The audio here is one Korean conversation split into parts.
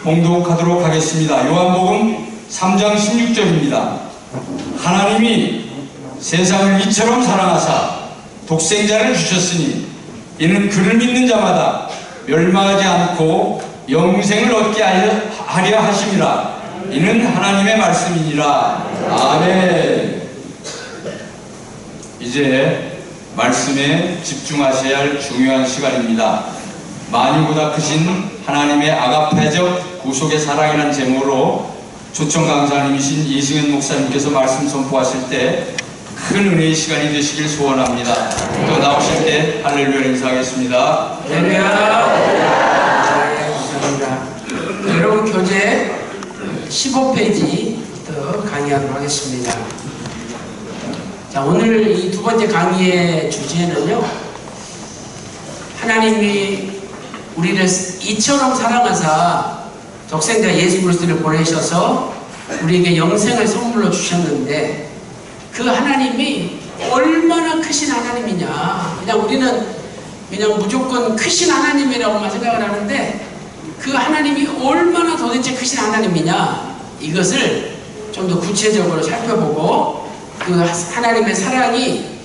봉독하도록 하겠습니다. 요한복음 3장 16절입니다. 하나님이 세상을 이처럼 사랑하사 독생자를 주셨으니 이는 그를 믿는 자마다 멸망하지 않고 영생을 얻게 하려 하심이라. 이는 하나님의 말씀이니라. 아멘. 이제 말씀에 집중하셔야 할 중요한 시간입니다. 만유보다 크신 하나님의 아가페적 구속의 사랑이라는 제목으로 초청 강사님이신 이승현 목사님께서 말씀 선포하실 때 큰 은혜의 시간이 되시길 소원합니다. 또 나오실 때 할렐루야 인사하겠습니다. 할렐루야. 감사합니다. 여러분 교재 15페이지부터 강의하도록 하겠습니다. 자, 오늘 이 두 번째 강의의 주제는요, 하나님이 우리를 이처럼 사랑하사 독생자 예수 그리스도를 보내셔서 우리에게 영생을 선물로 주셨는데, 그 하나님이 얼마나 크신 하나님이냐. 그냥 우리는 그냥 무조건 크신 하나님이라고만 생각을 하는데, 그 하나님이 얼마나 도대체 크신 하나님이냐, 이것을 좀 더 구체적으로 살펴보고 그 하나님의 사랑이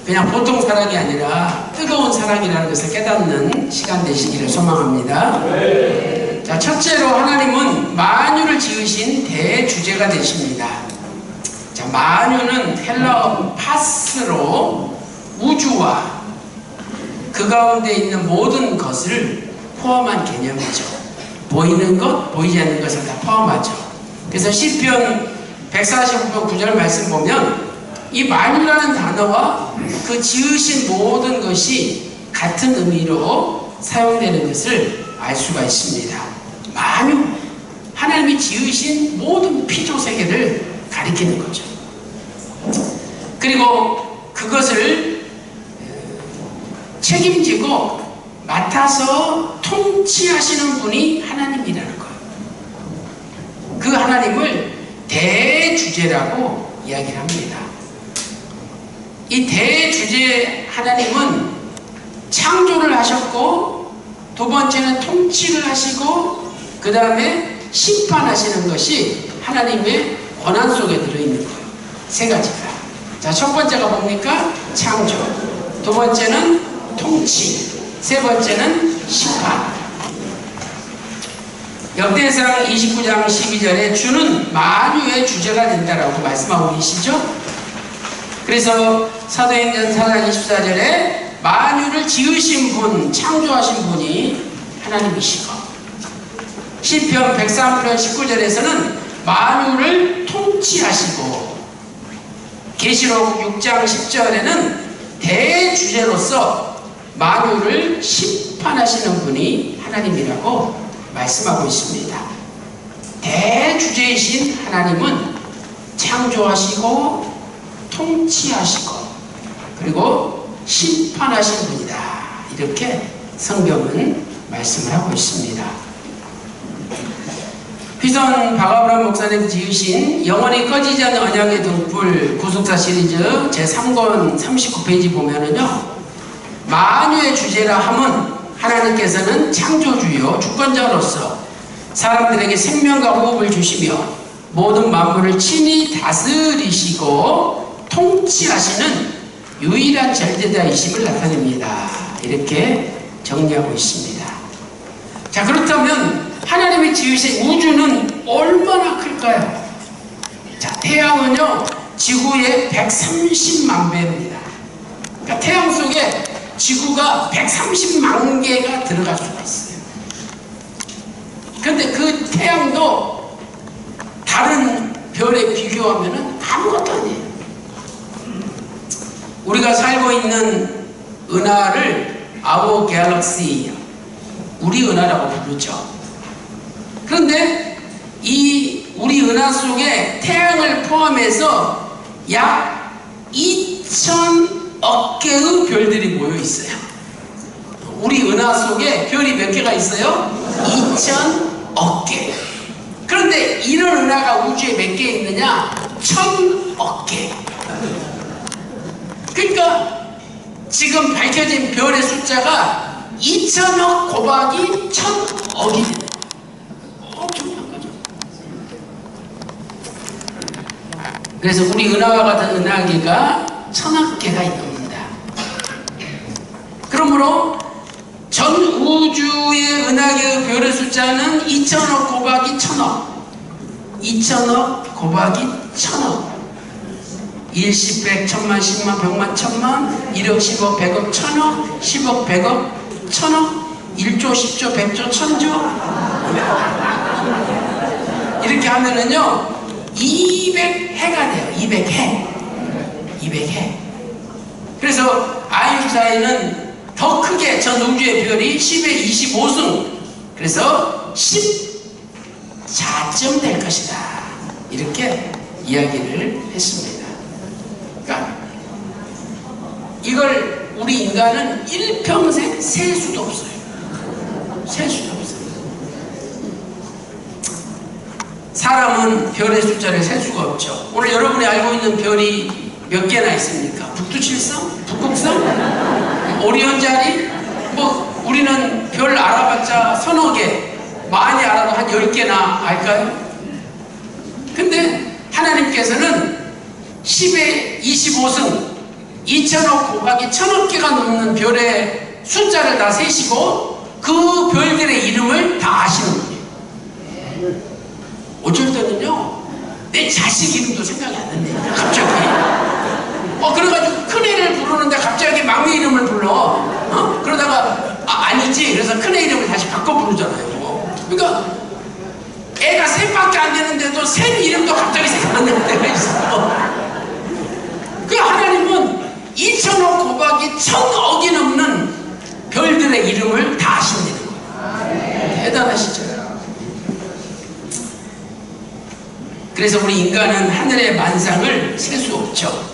그냥 보통 사랑이 아니라 뜨거운 사랑이라는 것을 깨닫는 시간 되시기를 소망합니다. 자, 첫째로 하나님은 만유를 지으신 대주제가 되십니다. 자, 만유는 헬라어 파스로 우주와 그 가운데 있는 모든 것을 포함한 개념이죠. 보이는 것, 보이지 않는 것을 다 포함하죠. 그래서 시편 145편 9절 말씀 보면 이 만유라는 단어와 그 지으신 모든 것이 같은 의미로 사용되는 것을 알 수가 있습니다. 만유, 하나님이 지으신 모든 피조세계를 가리키는 거죠. 그리고 그것을 책임지고 맡아서 통치하시는 분이 하나님이라는 거예요. 그 하나님을 대주제라고 이야기를 합니다. 이 대주제 하나님은 창조를 하셨고, 두 번째는 통치를 하시고, 그 다음에 심판하시는 것이 하나님의 권한 속에 들어있는 거예요. 세 가지가. 자, 첫 번째가 뭡니까? 창조. 두 번째는 통치. 세 번째는 심판. 역대상 29장 12절에 주는 만유의 주제가 된다라고 말씀하고 계시죠? 그래서 사도행전 4장 24절에 만유를 지으신 분, 창조하신 분이 하나님이시고, 시편 103편 19절에서는 만유를 통치하시고, 계시록 6장 10절에는 대주제로서 만유를 심판하시는 분이 하나님이라고 말씀하고 있습니다. 대주제이신 하나님은 창조하시고 통치하시고 그리고 심판하신 분이다, 이렇게 성경은 말씀을 하고 있습니다. 휘선 박아브람 목사님 지으신 영원히 꺼지지 않는 언약의 등불 구속사 시리즈 제3권 39페이지 보면은요, 만유의 주제라 함은 하나님께서는 창조주요 주권자로서 사람들에게 생명과 호흡을 주시며 모든 만물을 친히 다스리시고 통치하시는 유일한 절대자이심을 나타냅니다. 이렇게 정리하고 있습니다. 자, 그렇다면 하나님이 지으신 우주는 얼마나 클까요? 자, 태양은요 지구의 130만 배입니다. 그러니까 태양 속에 지구가 130만 개가 들어갈 수가 있어요. 그런데 그 태양도 다른 별에 비교하면 아무것도 아니에요. 우리가 살고 있는 은하를 our galaxy, 우리 은하라고 부르죠. 그런데 이 우리 은하 속에 태양을 포함해서 약 2,000억 개의 별들이 모여 있어요. 우리 은하 속에 별이 몇 개가 있어요? 2,000억 개. 그런데 이런 은하가 우주에 몇 개 있느냐? 1,000억 개. 그러니까 지금 밝혀진 별의 숫자가 2,000억 곱하기 1,000 그래서 우리 은하와 같은 은하계가 1000억 개가 넘는다. 그러므로 전 우주의 은하계의 별의 숫자는 2000억 곱하기 1000억, 2000억 곱하기 1000억, 1, 10, 100, 1000만, 10만, 100만, 1000만, 1억, 10억, 100억, 1000억, 10억, 100억, 1000억, 1조, 10조, 100조, 1000조. 이렇게 하면은요 200해가 돼요. 200해. 200해. 그래서 아인슈타인은 더 크게 전 우주의 별이 10의 25승, 그래서 14점 될 것이다, 이렇게 이야기를 했습니다. 그러니까 이걸 우리 인간은 일평생 셀 수도 없어요. 셀 수도 없어요. 사람은 별의 숫자를 셀 수가 없죠. 오늘 여러분이 알고 있는 별이 몇 개나 있습니까? 북두칠성? 북극성? 오리온자리? 뭐 우리는 별 알아봤자 서너 개, 많이 알아도 한 10개나 알까요? 근데 하나님께서는 10의 25승, 2000억 곱하기 1000억 개가 넘는 별의 숫자를 다 세시고 그 별들의 이름을 다 아시는 분이에요. 어쩔 때는요 내 자식 이름도 생각이 안 난다니까 갑자기. 그래가지고 큰애를 부르는데 갑자기 막내 이름을 불러. 그러다가 아니지, 그래서 큰애 이름을 다시 바꿔 부르잖아요. 그러니까 애가 셋밖에 안 되는데도 셋 이름도 갑자기 생각 안 나는 때가 있어. 그 하나님은 2000억 곱하기 1000억이 넘는 별들의 이름을 다 아신다는 거예요. 대단하시죠? 그래서 우리 인간은 하늘의 만상을 셀 수 없죠.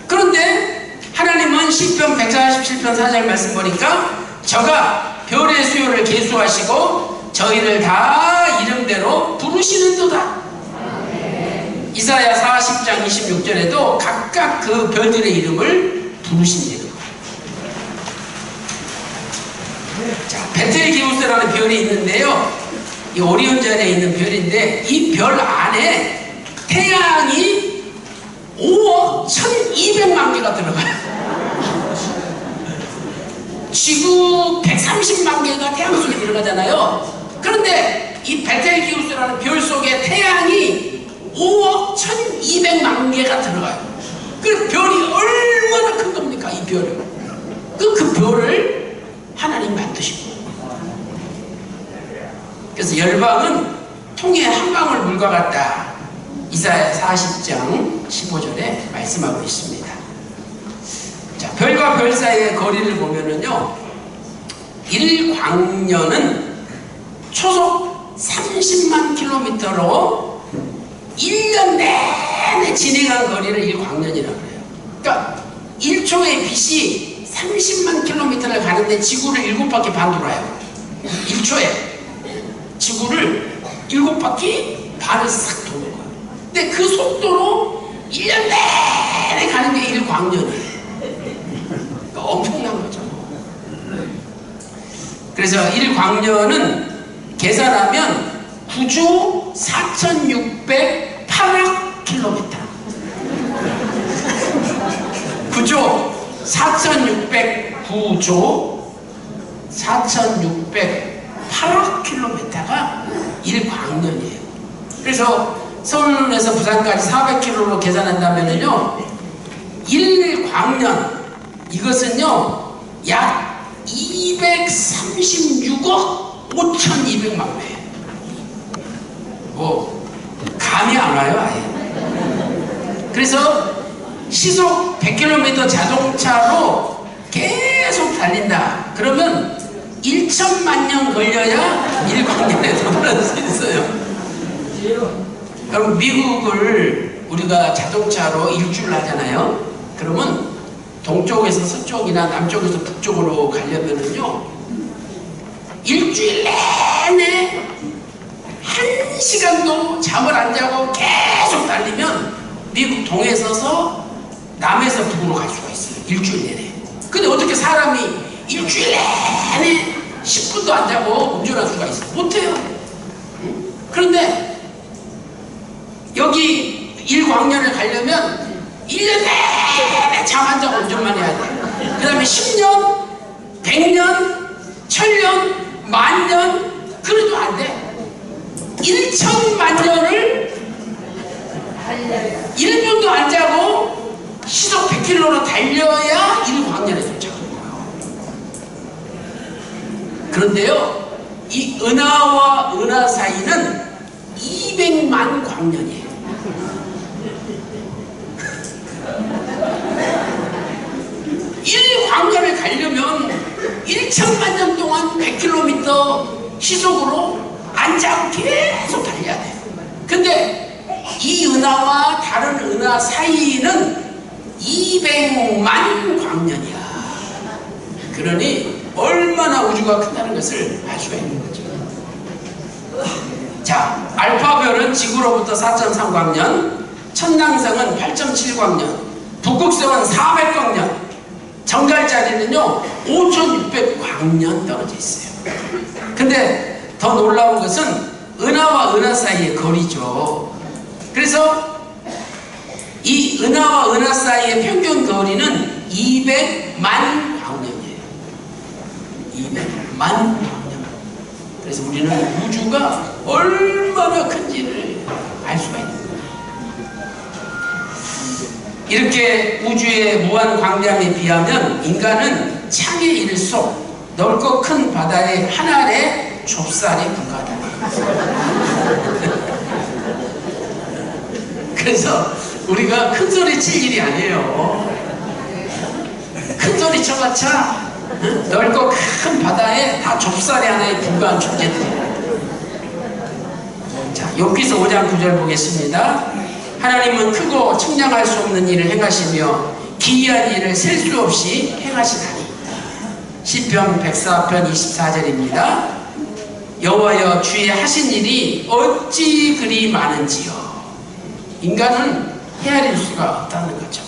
그런데 하나님은 시편 147편 4절 말씀 보니까 저가 별의 수요를 계수하시고 저희를 다 이름대로 부르시는도다. 이사야 40장 26절에도 각각 그 별들의 이름을 부르신다는 거예요. 자, 베텔기우스라는 별이 있는데요, 이 오리온자리에 있는 별인데 이 별 안에 태양이 5억 1200만 개가 들어가요. 지구 130만 개가 태양 속에 들어가잖아요. 그런데 이 베텔기우스라는 별 속에 태양이 5억 1200만 개가 들어가요. 그 별이 얼마나 큰 겁니까, 이 별을. 그 별을 하나님 만드신 거예요. 그래서 열방은 통에 한 방울 물과 같다, 이사야 40장 15절에 말씀하고 있습니다. 자, 별과 별 사이의 거리를 보면은요, 1광년은 초속 30만 킬로미터로 1년 내내 진행한 거리를 1광년이라고 해요. 그러니까 1초의 빛이 30만 킬로미터를 가는데 지구를 7바퀴 반 돌아요. 1초에 지구를 7바퀴 반을 싹 도는 거예요. 근데 그 속도로 1년 내내 가는 게 1광년이에요. 그러니까 엄청난 거죠. 그래서 1광년은 계산하면 9조 4608억 킬로미터. 9조 4609조 4608억 킬로미터가 1광년이에요. 그래서 서울에서 부산까지 400km로 계산한다면요, 1광년, 이것은요 약 236억 5200만 배. 뭐 감이 안 와요, 아예. 그래서 시속 100km 자동차로 계속 달린다 그러면 1천만 년 걸려야 1광년에 도달할 수 있어요. 그럼 미국을 우리가 자동차로 일주를 하잖아요. 그러면 동쪽에서 서쪽이나 남쪽에서 북쪽으로 가려면은요, 일주일 내내 1시간도 잠을 안 자고 계속 달리면 미국 동에서서 남에서 북으로 갈 수가 있어요. 일주일 내내. 근데 어떻게 사람이 일주일 내내 10분도 안 자고 운전할 수가 있어요? 못해요. 그런데 여기 1광년을 가려면 1년 내내 잠 안 자고 운전만 해야 돼. 그 다음에 10년, 100년, 1000년, 10,000년, 그래도 안 돼. 1천만 년을 1분도 안 자고 시속 100km로 달려야 1광년에 도착하는 거예요. 그런데요, 이 은하와 은하 사이는 200만 광년이에요. 1광년을 가려면 1천만 년 동안 100km 시속으로 안 자고 계속 달려야 돼요. 근데 이 은하와 다른 은하 사이는 200만 광년이야. 그러니 얼마나 우주가 크다는 것을 알 수가 있는 거죠. 자, 알파별은 지구로부터 4.3광년, 천왕성은 8.7광년, 북극성은 400광년, 정갈자리는요 5,600광년 떨어져 있어요. 근데 더 놀라운 것은 은하와 은하 사이의 거리죠. 그래서 이 은하와 은하 사이의 평균 거리는 200만 광년이에요. 200만 광년. 그래서 우리는 우주가 얼마나 큰지를 알 수가 있는 거예요. 이렇게 우주의 무한 광량에 비하면 인간은 창의 일속 넓고 큰 바다의 한 알의 좁쌀에 불과하다. 그래서 우리가 큰 소리 칠 일이 아니에요. 큰 소리 쳐봤자 넓고 큰 바다에 다 좁쌀이 하나에 불과한 존재들이에요. 자, 욥기서 5장 9절 보겠습니다. 하나님은 크고 측량할 수 없는 일을 행하시며 기이한 일을 셀 수 없이 행하시나니. 시편 104편 24절입니다. 여호와여 주의 하신 일이 어찌 그리 많은지요. 인간은 헤아릴 수가 없다는 거죠.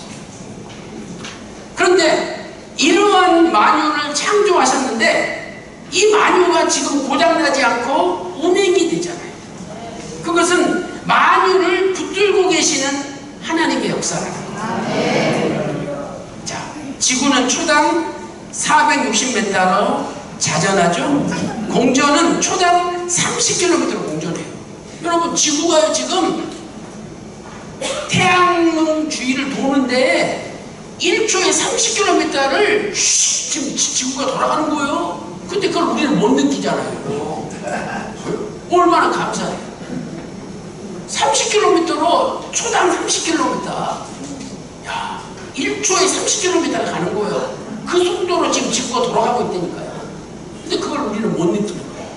그런데 이러한 만유를 창조하셨는데 이 만유가 지금 고장나지 않고 운행이 되잖아요. 그것은 만유를 붙들고 계시는 하나님의 역사라는 거예요. 자, 지구는 초당 460m로 자전하죠. 공전은 초당 30km로 공전해요. 여러분, 지구가 지금 태양 주위를 도는데 1초에 30km를 지금 지구가 돌아가는 거예요. 근데 그걸 우리는 못 느끼잖아요. 얼마나 감사해요. 30km로 초당 30km. 야, 1초에 30km가 가는 거예요. 그 속도로 지금 지구가 돌아가고 있다니까요. 근데 그걸 우리는 못 느끼는 거예요.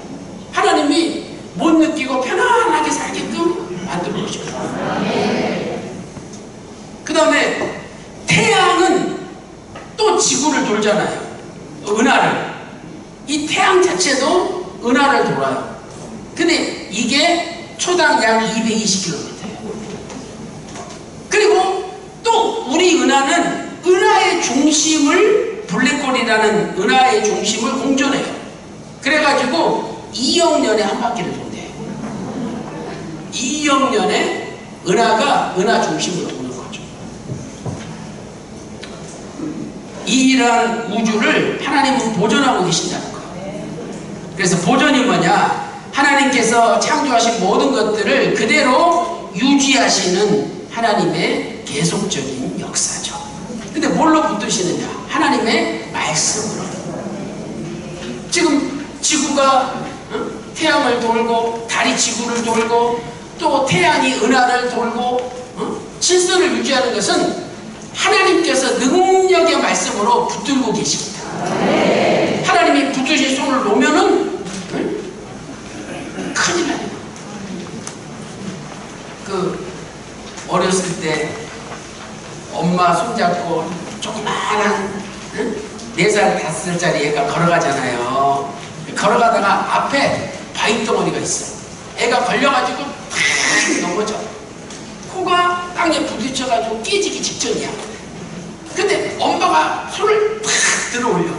하나님이 못 느끼고 편안하게 살게끔 만들어 놓으셨어요. 그 다음에 태양은 또 지구를 돌잖아요. 은하를. 이 태양 자체도 은하를 돌아요. 근데 이게 초당 약 220km예요. 그리고 또 우리 은하는 은하의 중심을, 블랙홀이라는 은하의 중심을 공전해요. 그래가지고 2억 년에 한 바퀴를 돈대요. 2억 년에 은하가 은하 중심으로 도는 거죠. 이러한 우주를 하나님은 보존하고 계신다는 거예요. 그래서 보존이 뭐냐? 하나님께서 창조하신 모든 것들을 그대로 유지하시는 하나님의 계속적인 역사죠. 근데 뭘로 붙드시느냐? 하나님의 말씀으로. 지금 지구가 태양을 돌고, 달이 지구를 돌고, 또 태양이 은하를 돌고, 질서를 유지하는 것은 하나님께서 능력의 말씀으로 붙들고 계십니다. 하나님이 붙드신 손을 놓으면은 큰일 나요. 어렸을 때 엄마 손잡고 조그마한 4살, 5살짜리 애가 걸어가잖아요. 걸어가다가 앞에 바위덩어리가 있어. 애가 걸려가지고 탁 넘어져. 코가 땅에 부딪혀가지고 깨지기 직전이야. 근데 엄마가 손을 탁 들어 올려.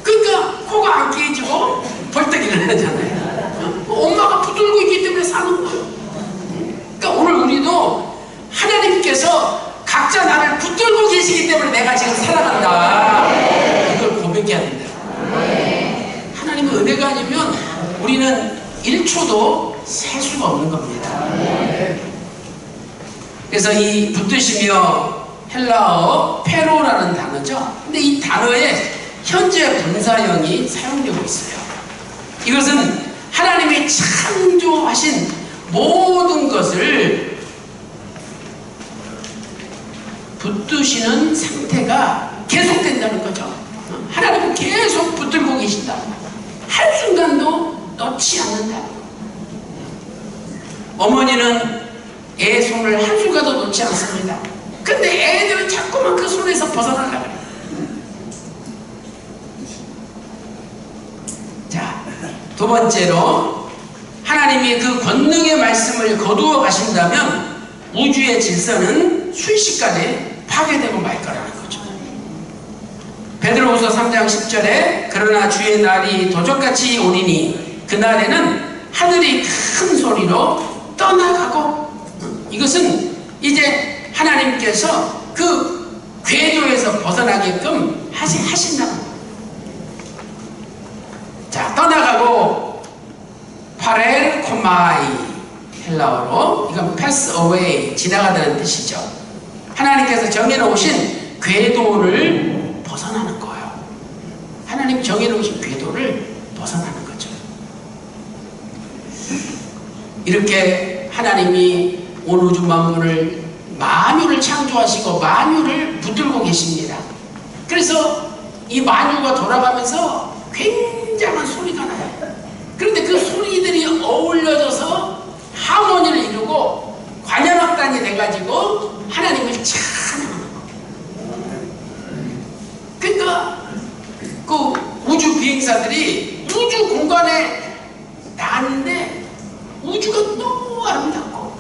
그러니까 코가 안 깨지고 벌떡 일어나잖아요. 엄마가 붙들고 있기 때문에 사는 거예요. 그러니까 오늘 우리도 은혜가 아니면 우리는 1초도 살 수가 없는 겁니다. 그래서 이 붙드시며 헬라어 페로라는 단어죠. 근데 이 단어에 현재 분사형이 사용되고 있어요. 이것은 하나님이 창조하신 모든 것을 붙드시는 상태가 계속된다는 거죠. 하나님은 계속 붙들고 계신다. 한순간도 놓지 않는다. 어머니는 애 손을 한순간도 놓지 않습니다. 근데 애들은 자꾸만 그 손에서 벗어나려고 그래요. 자, 두 번째로 하나님이 그 권능의 말씀을 거두어 가신다면 우주의 질서는 순식간에 파괴되고 말 거라는 거죠. 베드로후서 3장 10절에 그러나 주의 날이 도적같이 오리니 그날에는 하늘이 큰 소리로 떠나가고, 이것은 이제 하나님께서 그 궤도에서 벗어나게끔 하신다는 거예요. 자, 떠나가고 파렐코마이 헬라어로 이건 pass away, 지나가다는 뜻이죠. 하나님께서 정해놓으신 궤도를 벗어나는 거예요. 하나님 정해놓으신 궤도를 벗어나는 거죠. 이렇게 하나님이 온 우주 만물을, 만유를 창조하시고 만유를 붙들고 계십니다. 그래서 이 만유가 돌아가면서 굉장한 소리가 나요. 그런데 그 소리들이 어울려져서 하모니를 이루고 관현악단이 돼가지고 하나님을 찬양하는 거예요. 그러니까 그 우주 비행사들이 우주 공간에 나왔는데 우주가 너무 아름답고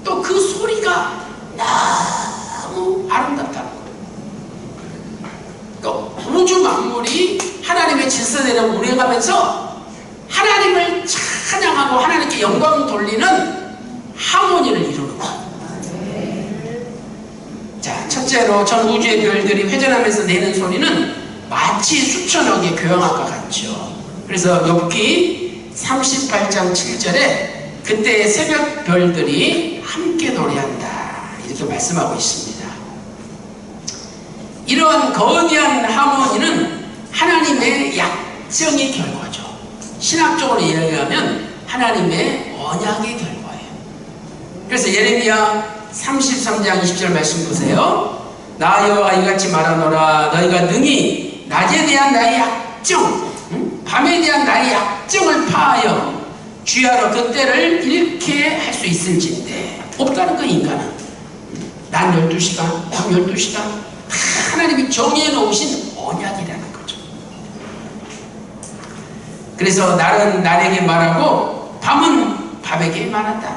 또 그 소리가 너무 아름답다는 거예요. 그러니까 우주 만물이 하나님의 질서대로 운행하면서 하나님을 찬양하고 하나님께 영광 돌리는 하모니를 이루는 거예요. 자, 첫째로 전 우주의 별들이 회전하면서 내는 소리는 마치 수천억의 교향악과 같죠. 그래서 욥기 38장 7절에 그때의 새벽 별들이 함께 노래한다, 이렇게 말씀하고 있습니다. 이러한 거대한 하모니는 하나님의 약정의 결과죠. 신학적으로 이야기하면 하나님의 언약의 결과예요. 그래서 예레미야 33장 20절 말씀 보세요. 나 여호와가 이같이 말하노라. 너희가 능히 낮에 대한 나의 약정, 밤에 대한 나의 약정을 파하여 주야로 그 때를 잃게 할 수 있을진데, 없다는 거 인간은. 낮 12시간, 밤 12시간 하나님이 정해 놓으신 언약이라는 거죠. 그래서 날은 날에게 말하고 밤은 밤에게 말한다.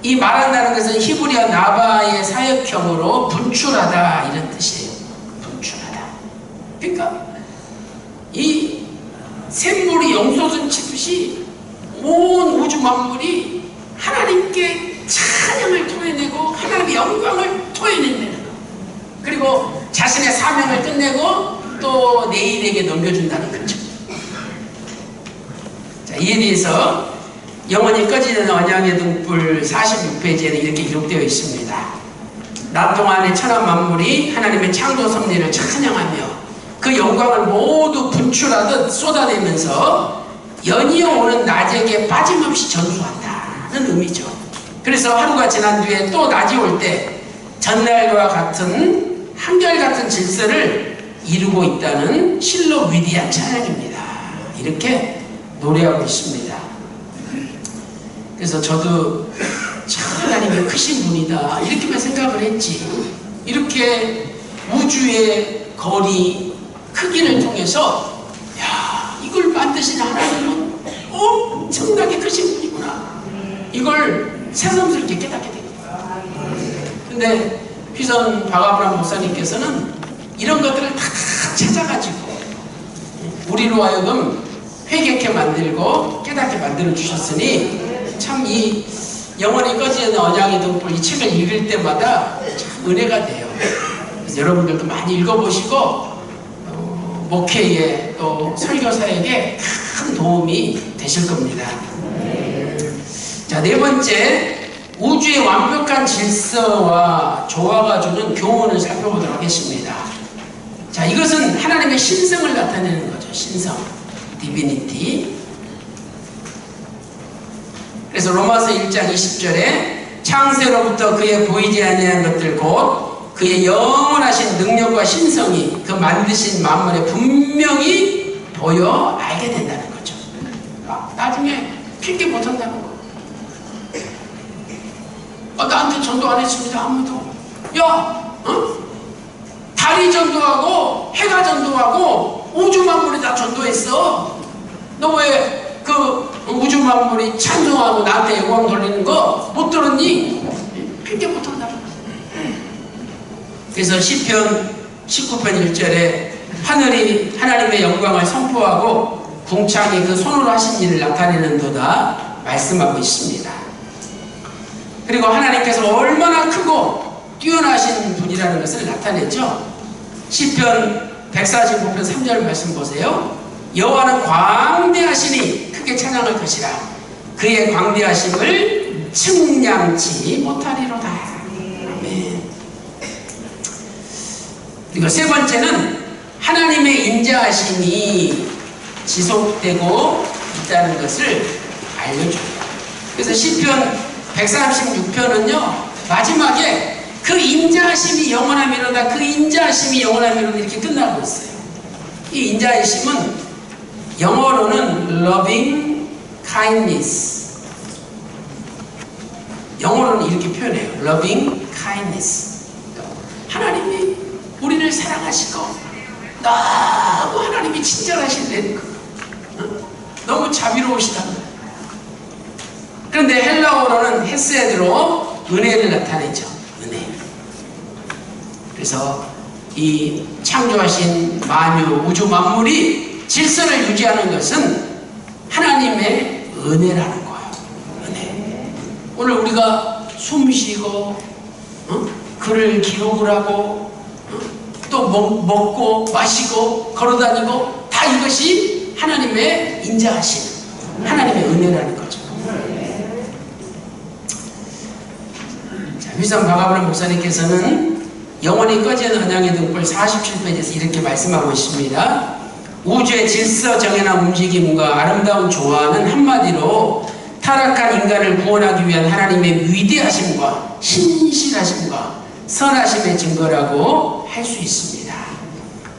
이 말한다는 것은 히브리어 나바의 사역형으로 분출하다, 이런 뜻이에요. 분출하다. 그러니까 이 샘물이 영소순 치듯이 온 우주 만물이 하나님께 찬양을 토해내고 하나님의 영광을 토해낸다는 거. 그리고 자신의 사명을 끝내고 또 내일에게 넘겨준다는 거죠. 자, 이에 대해서 영원히 꺼지는 언약의 등불 46페이지에는 이렇게 기록되어 있습니다. 낮 동안의 천하 만물이 하나님의 창조 섭리를 찬양하며 그 영광을 모두 분출하듯 쏟아내면서 연이어 오는 낮에게 빠짐없이 전수한다는 의미죠. 그래서 하루가 지난 뒤에 또 낮이 올 때 전날과 같은 한결같은 질서를 이루고 있다는 실로 위대한 찬양입니다. 이렇게 노래하고 있습니다. 그래서 저도 참 하나님이 크신 분이다, 이렇게만 생각을 했지, 이렇게 우주의 거리, 크기를 통해서 야, 이걸 만드신 하나님은 엄청나게 크신 분이구나, 이걸 새삼스럽게 깨닫게 된 거예요. 근데 휘선 박아브람 목사님께서는 이런 것들을 다 찾아가지고 우리로 하여금 회개케 만들고 깨닫게 만들어 주셨으니 참 이 영원히 꺼지는 언약의 등불, 이 책을 읽을 때마다 참 은혜가 돼요. 그래서 여러분들도 많이 읽어보시고 목회에 또 설교사에게 도움이 되실 겁니다. 자, 네 번째, 우주의 완벽한 질서와 조화가 주는 교훈을 살펴보도록 하겠습니다. 자, 이것은 하나님의 신성을 나타내는 거죠. 신성, 디비니티. 그래서 로마서 1장 20절에 창세로부터 그의 보이지 아니한 것들 곧 그의 영원하신 능력과 신성이 그 만드신 만물에 분명히 보여 알게 된다는 거죠. 나중에 핑계 못한다는 거. 나한테 전도 안 했습니다. 아무도. 야, 달이 전도하고 해가 전도하고 우주 만물이 다 전도했어. 너 왜 그 우주 만물이 찬송하고 나한테 영광 돌리는 거 못 들었니? 핑계 못한다는 거. 그래서 시편 19편 1절에 하늘이 하나님의 영광을 선포하고 궁창이 그 손으로 하신 일을 나타내는도다 말씀하고 있습니다. 그리고 하나님께서 얼마나 크고 뛰어나신 분이라는 것을 나타냈죠. 시편 145편 3절 말씀 보세요. 여호와는 광대하시니 크게 찬양할 것이라 그의 광대하심을 측량치 못하리로다. 아멘. 그리고 세 번째는 하나님의 인자하심이 지속되고 있다는 것을 알려줘요. 그래서 시편 136편은요 마지막에 그 인자하심이 영원하미로다, 그 인자하심이 영원하미로다 이렇게 끝나고 있어요. 이 인자하심은 영어로는 loving kindness, 영어로는 이렇게 표현해요. loving kindness. 하나님이 우리를 사랑하시고 너무 하나님이 친절하신데 너무 자비로우시다. 그런데 헬라어로는 헤세드로 은혜를 나타내죠. 은혜. 그래서 이 창조하신 만유 우주 만물이 질서를 유지하는 것은 하나님의 은혜라는 거예요. 은혜. 오늘 우리가 숨쉬고 글을 기록을 하고 또 먹고 마시고 걸어다니고 다 이것이 하나님의 인자하심, 하나님의 은혜라는 거죠. 자, 휘상 박아브람 목사님께서는 영원히 꺼지는 언약의 등불 47페이지에서 이렇게 말씀하고 있습니다. 우주의 질서 정연한 움직임과 아름다운 조화는 한마디로 타락한 인간을 구원하기 위한 하나님의 위대하심과 신실하심과 선하심의 증거라고 할 수 있습니다.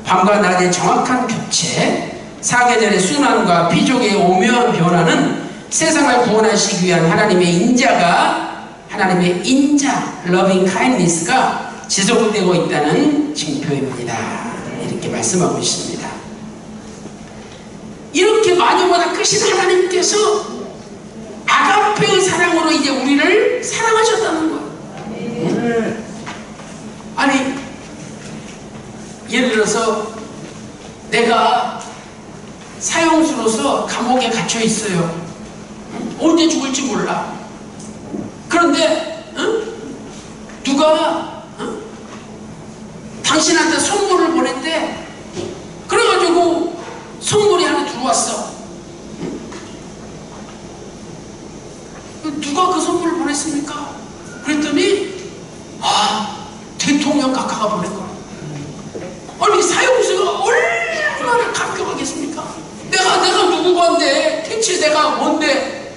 밤과 낮의 정확한 겹체, 사계절의 순환과 피족의 오묘한 변화는 세상을 구원하시기 위한 하나님의 인자가, 하나님의 인자, loving kindness가 지속되고 있다는 징표입니다. 이렇게 말씀하고 있습니다. 이렇게 만유보다 크신 하나님께서 아가페의 사랑으로 이제 우리를 사랑하셨다는 거예요. 아니, 예를 들어서 내가 사형수로서 감옥에 갇혀 있어요. 언제 죽을지 몰라. 그런데 누가 당신한테 선물을 보냈대. 그래가지고 선물이 하나 들어왔어. 누가 그 선물을 보냈습니까? 그랬더니 대통령 각하가 보낸 거야. 아니, 사형수가 얼마나 감격하겠습니까? 내가 누구건데, 대체 내가 뭔데,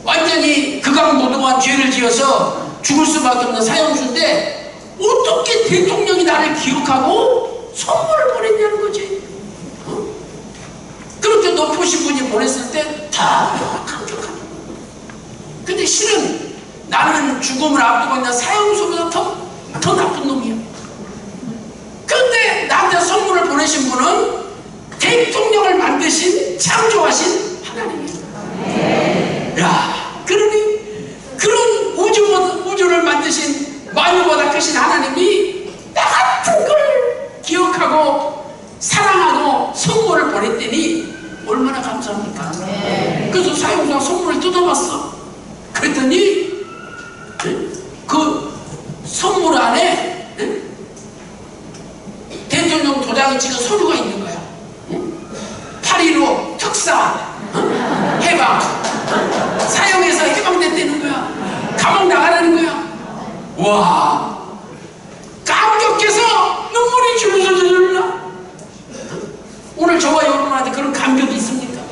완전히 극악무도한 죄를 지어서 죽을 수밖에 없는 사형수인데 어떻게 대통령이 나를 기억하고 선물을 보냈냐는 거지. 그렇게 높으신 분이 보냈을 때 다 감격하는 거야. 근데 실은 나는 죽음을 앞두고 있는 사형수보다 더 나쁜 놈이야. 그런데 나한테 선물을 보내신 분은 대통령을 만드신 창조하신 하나님이야. 야, 그러니 그런 우주를 만드신 만유보다 크신 하나님이 나 같은 걸 기억하고 사랑하고 선물을 보냈더니 얼마나 감사합니까? 그래서 사형수가 선물을 뜯어봤어. 그랬더니 그 선물 안에 대통령 도장이 찍은 서류가 있는 거야. 8.15 특사 와, 감격해서 눈물이 줄줄 흘러. 오늘 저와 여러분한테 그런 감격이 있습니까?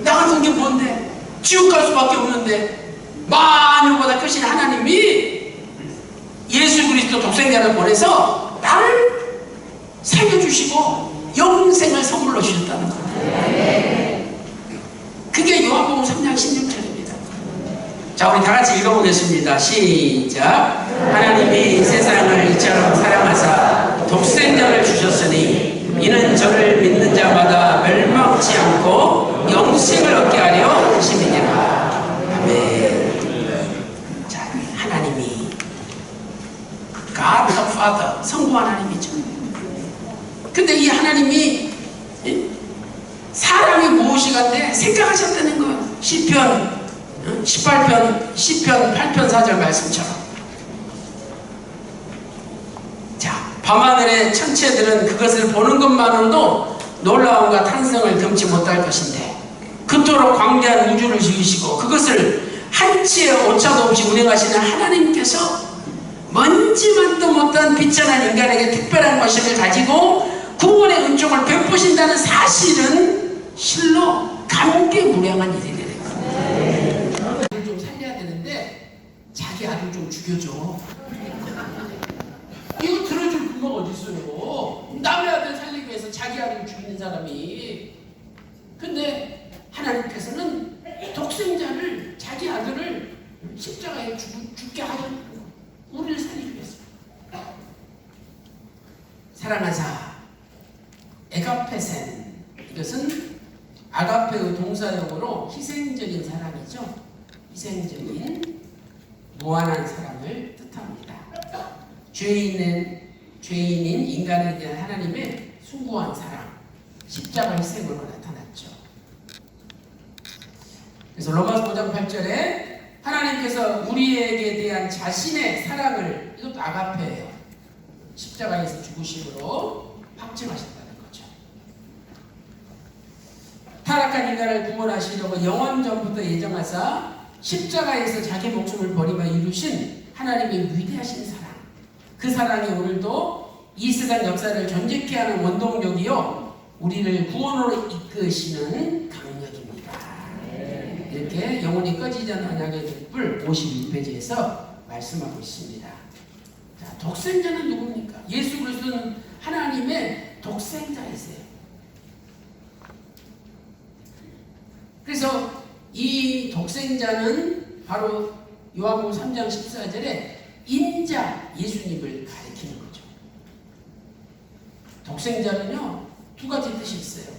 나 같은 게 뭔데? 지옥 갈 수밖에 없는데 만유보다 크신 하나님이 예수 그리스도 독생자를 보내서 나를 살려주시고 영생을 선물로 주셨다는 거예요. 그게 요한복음 3장 16절입니다. 자, 우리 다같이 읽어보겠습니다. 시작. 하나님이 세상을 이처럼 사랑하사 독생자를 주셨으니 이는 저를 믿는 자마다 멸망치 않고 영생을 얻게 하려 하심이니라. 아멘. 자, 하나님이 God the Father, 성부 하나님이죠. 근데 이 하나님이 사람이 무엇이간데 생각하셨다는 거예요. 시편 18편, 시편 8편 4절 말씀처럼. 자, 밤하늘의 천체들은 그것을 보는 것만으로도 놀라움과 탄성을 금치 못할 것인데 그토록 광대한 우주를 지으시고 그것을 한치의 오차도 없이 운행하시는 하나님께서 먼지만도 못한 비천한 인간에게 특별한 것임을 가지고 구원의 은총을 베푸신다는 사실은 실로 감개무량한 일이 되는 거예요. 아들 좀 살려야 되는데 자기 아들 좀 죽여줘. 이거 들어줄 부모가 어디 있어요? 남의 아들 살리기 위해서 자기 아들 죽이는 사람이. 근데 하나님께서는 독생자를, 자기 아들을 십자가에 죽게 하셨다는 거예요. 우리를 살리기 위해서. 사랑하사 에가페센, 이것은 아가페의 동사용어로 희생적인 사랑이죠. 희생적인 무한한 사랑을 뜻합니다. 죄인인 인간에 대한 하나님의 숭고한 사랑, 십자가 희생으로 나타났죠. 그래서 로마서 5장 8절에 하나님께서 우리에게 대한 자신의 사랑을, 이것도 아가페예요, 십자가에서 죽으심으로 확증하셨다는 거죠. 타락한 인간을 구원하시려고 영원 전부터 예정하사 십자가에서 자기 목숨을 버리며 이루신 하나님의 위대하신 사랑, 그 사랑이 오늘도 이 세상 역사를 존재케 하는 원동력이요 우리를 구원으로 이끄시는 강력입니다. 이렇게 영원히 꺼지지 않는 언약의 불 51페이지에서 말씀하고 있습니다. 자, 독생자는 누굽니까? 예수 그리스도는 하나님의 독생자이세요. 그래서 이 독생자는 바로 요한복음 3장 14절에 인자 예수님을 가리키는 거죠. 독생자는요 두 가지 뜻이 있어요.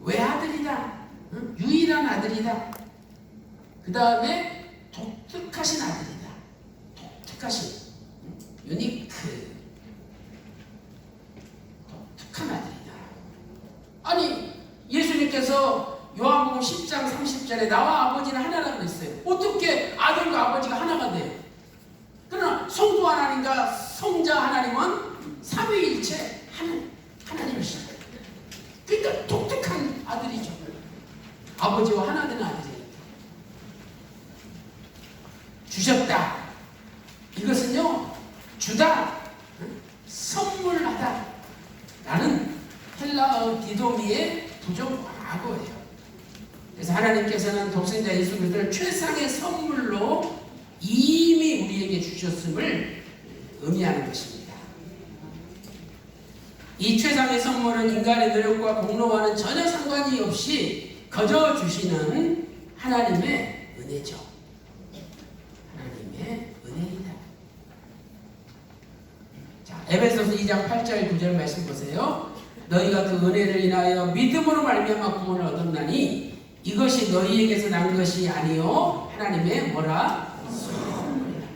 외아들이다, 유일한 아들이다. 그 다음에 독특하신 아들이다. 독특하신, 유니크, 독특한 아들이다. 아니 예수님께서 요한복음 10장 30절에 나와 아버지는 하나라고 했어요. 어떻게 아들과 아버지가 하나가 돼요? 그러나 성부 하나님과 성자 하나님은 삼위일체 하나님이시죠. 그러니까 독특한 아들이죠. 아버지와 하나 되는 아들이에요. 주셨다, 이것은요 주다, 선물하다 라는 헬라어 디도미의 부정과거예요. 그래서 하나님께서는 독생자 예수 그리스도를 최상의 선물로 이미 우리에게 주셨음을 의미하는 것입니다. 이 최상의 선물은 인간의 노력과 공로와는 전혀 상관이 없이 거저 주시는 하나님의 은혜죠. 하나님의 은혜이다. 자, 에베소서 2장 8절 9절 말씀 보세요. 너희가 그 은혜를 인하여 믿음으로 말미암아 구원을 얻었나니 이것이 너희에게서 난 것이 아니요 하나님의 뭐라? 선물이라.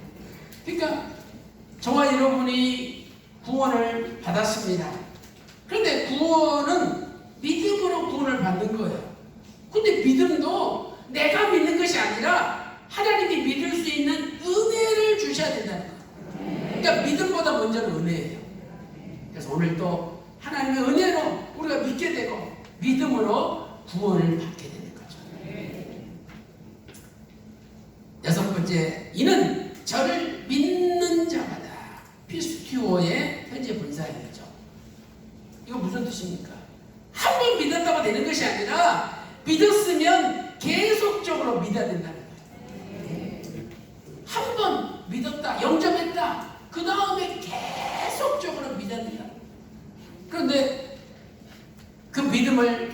그러니까 저와 여러분이 구원을 받았습니다. 그런데 구원은 믿음으로 구원을 받는 거예요. 근데 믿음도 내가 믿는 것이 아니라 하나님이 믿을 수 있는 은혜를 주셔야 된다는 거예요. 그러니까 믿음보다 먼저는 은혜예요. 그래서 오늘 또 하나님의 은혜로 우리가 믿게 되고 믿음으로 구원을 받게 되는 거죠. 번 믿었다고 되는 것이 아니라 믿었으면 계속적으로 믿어야 된다는 거예요. 한 번 믿었다, 영접했다, 그 다음에 계속적으로 믿어야 된다. 그런데 그 믿음을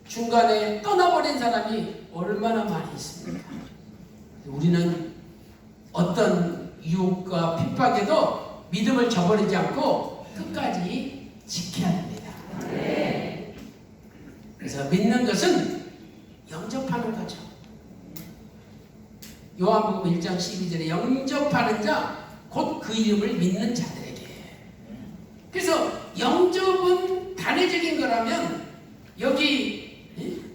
중간에 떠나버린 사람이 얼마나 많이 있습니까? 우리는 어떤 유혹과 핍박에도 믿음을 저버리지 않고 끝까지 지켜야 합니다. 그래서 믿는 것은 영접하는 거죠. 요한복음 1장 12절에 영접하는 자 곧 그 이름을 믿는 자들에게. 그래서 영접은 단회적인 거라면 여기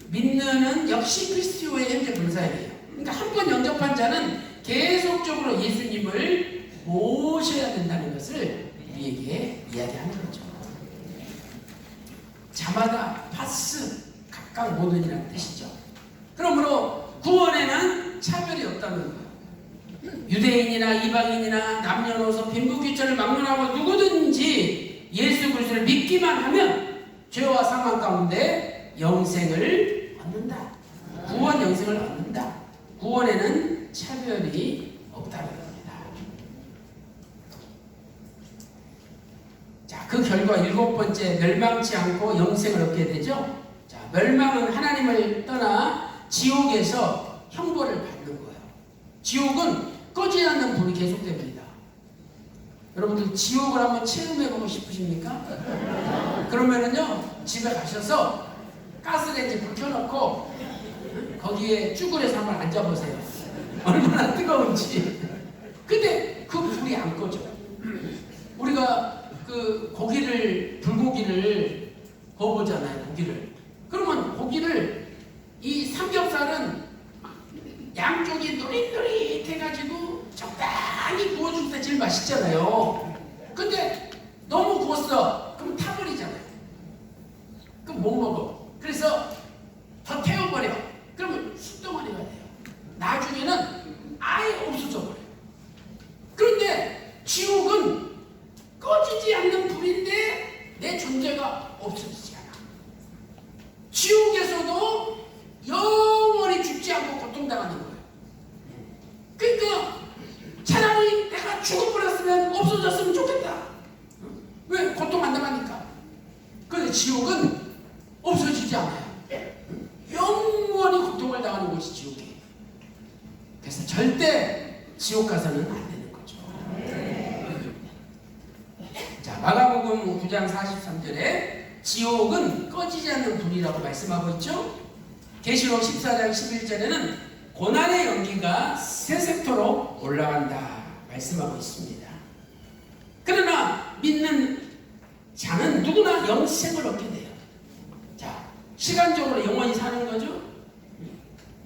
믿는은 역시 그리스도의 현재 분사예요. 그러니까 한 번 영접한 자는 계속적으로 예수님을 모셔야 된다는 것을 우리에게 이야기하는 거죠. 자마다 파스 각각 모든이라는 뜻이죠. 그러므로 구원에는 차별이 없다는 거예요. 유대인이나 이방인이나 남녀노소 빈부귀천을 막론하고 누구든지 예수 그리스도를 믿기만 하면 죄와 사망 가운데 영생을 얻는다. 구원 영생을 얻는다. 구원에는 차별이 없다는 겁니다. 자, 그 결과 7번째, 멸망치 않고 영생을 얻게 되죠. 자, 멸망은 하나님을 떠나 지옥에서 형벌을 받는 거예요. 지옥은 꺼지지 않는 불이 계속됩니다. 여러분들 지옥을 한번 체험해보고 싶으십니까? 그러면은요, 집에 가셔서 가스레인지 불 켜놓고 거기에 쭈그려서 한번 앉아보세요. 얼마나 뜨거운지. 근데 그 불이 안 꺼져. 우리가 그 고기를, 불고기를 구워보잖아요, 고기를. 그러면 고기를, 이 삼겹살은 양쪽이 노릿노릿해가지고 적당히 구워줄 때 제일 맛있잖아요. 근데 너무 구웠어. 그럼 타버리잖아요. 그럼 못 먹어. 그래서 더 태워버려. 그러면 숫덩어리가 돼요. 나중에는 아예 없어져 버려요. 그런데 지옥은 꺼지지 않는 불인데 내 존재가 없어지지 않아. 지옥에서도 영원히 죽지 않고 고통당하는 거예요. 그러니까 차라리 내가 죽어버렸으면 없어졌으면 좋겠다. 왜? 고통 안 당하니까. 그런데 지옥은 없어지지 않아요. 영원히 고통을 당하는 곳이 지옥이에요. 그래서 절대 지옥 가서는 안 되는 거죠. 자, 마가복음 9장 43절에 지옥은 꺼지지 않는 불이라고 말씀하고 있죠. 계시록 14장 11절에는 고난의 연기가 세색토록 올라간다 말씀하고 있습니다. 그러나 믿는 자는 누구나 영생을 얻게 돼요. 자, 시간적으로 영원히 사는 거죠.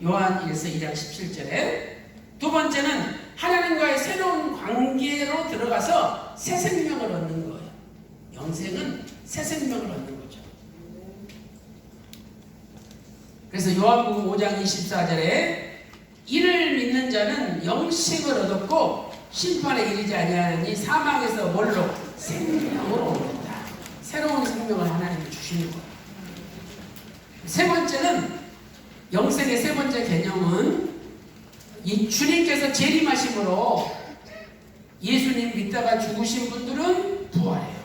요한 1서 2장 17절에 두 번째는 하나님과의 새로운 관계로 들어가서 새 생명을 얻는 거예요. 영생은 새 생명을 얻는 거죠. 그래서 요한복음 5장 24절에 이를 믿는 자는 영생을 얻었고 심판에 이르지 아니하느니 사망에서 뭘로? 생명으로 옮긴다. 새로운 생명을 하나님이 주시는 거예요. 세 번째는, 영생의 세 번째 개념은 이 주님께서 재림하심으로 예수님 믿다가 죽으신 분들은 부활해요.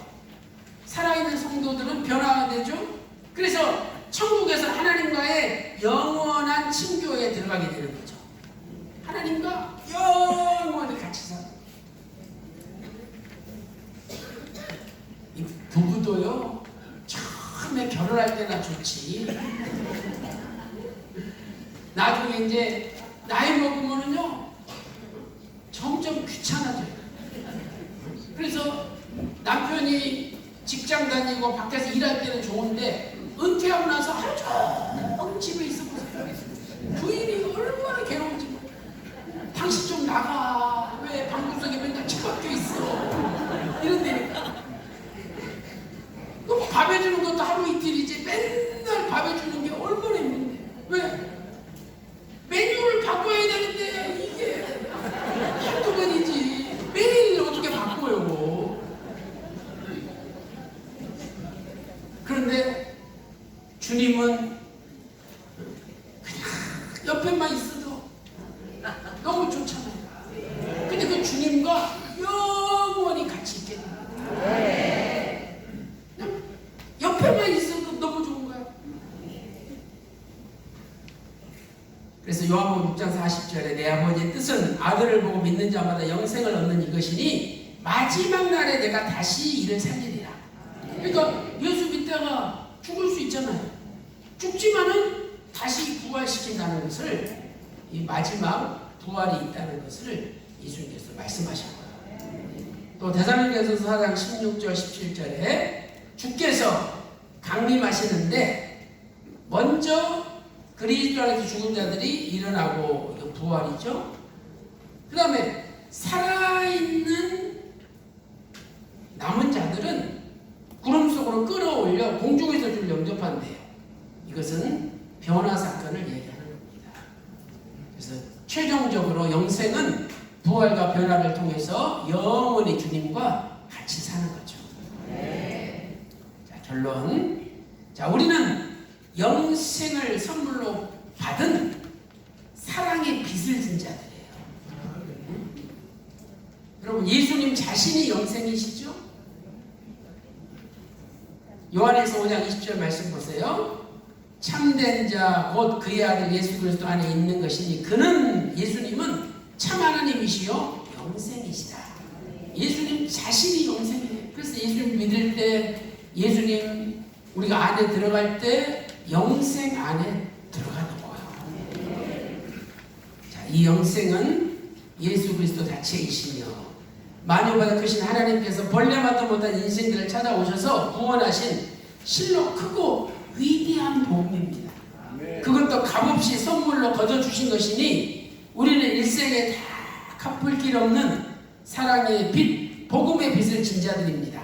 살아있는 성도들은 변화가 되죠. 그래서 천국에서 하나님과의 영원한 친교에 들어가게 되는 거죠. 하나님과 영원히 같이 살아. 이 부부도요, 처음에 결혼할 때나 좋지. 나중에 이제 나이 먹으면은요, 점점 귀찮아져요. 그래서 남편이 직장 다니고 밖에서 일할 때는 좋은데 은퇴하고 나서 하루 종일 집에 있어 보세요. 부인이 얼마나 괴로운지. 당신 좀 나가. 왜 방구석에 맨날 처박혀 있어. 이런다니까. 밥 해주는 것도 하루 이틀이지 맨날 밥 해주는 게 얼마나 힘든데. 왜? 메뉴를 바꿔야 되는데 이게 한두 번이지 매일 어떻게 바꿔요. 그런데 주님은 그냥 옆에만 있어도 너무 좋잖아요. 근데 그 주님과 영원히 같이 있게 됩니다. 그냥 옆에만 있어도 너무 좋은 거예요. 그래서 요한복음 6장 40절에 내 아버지의 뜻은 아들을 보고 믿는 자마다 영생을 얻는 이것이니 마지막 날에 내가 다시 이를 살리리라. 그러니까 예수 믿다가 죽을 수 있잖아요. 죽지만은 다시 부활시킨다는 것을, 이 마지막 부활이 있다는 것을 예수님께서 말씀하셨고요. 또 데살로니가전서 4장 16절 17절에 주께서 강림하시는데 먼저 그리스도 안에서 죽은 자들이 일어나고, 이거 부활이죠. 그 다음에 살아있는 남은 자들은 구름 속으로 끌어올려 공중에서 줄 영접한대요. 이것은 변화 사건을 얘기하는 겁니다. 그래서 최종적으로 영생은 부활과 변화를 통해서 영원히 주님과 같이 사는 거죠. 자, 결론. 자, 우리는 영생을 선물로 받은 사랑의 빚을 진 자들이에요. 여러분, 예수님 자신이 영생이시죠? 요한일서 5장 20절 말씀 보세요. 참된 자 곧 그의 아들 예수 그리스도 안에 있는 것이니 그는, 예수님은 참 하나님이시요 영생이시다. 예수님 자신이 영생이에요. 그래서 예수님 믿을 때, 예수님 우리가 안에 들어갈 때 영생 안에 들어가는 거예요. 자, 이 영생은 예수 그리스도 자체이시며 만유보다 크신 하나님께서 벌레마도 못한 인생들을 찾아오셔서 구원하신 실로 크고 위대한 복음입니다. 그것도 값없이 선물로 거둬주신 것이니 우리는 일생에 다 갚을 길 없는 사랑의 빚, 복음의 빚을 진 자들입니다.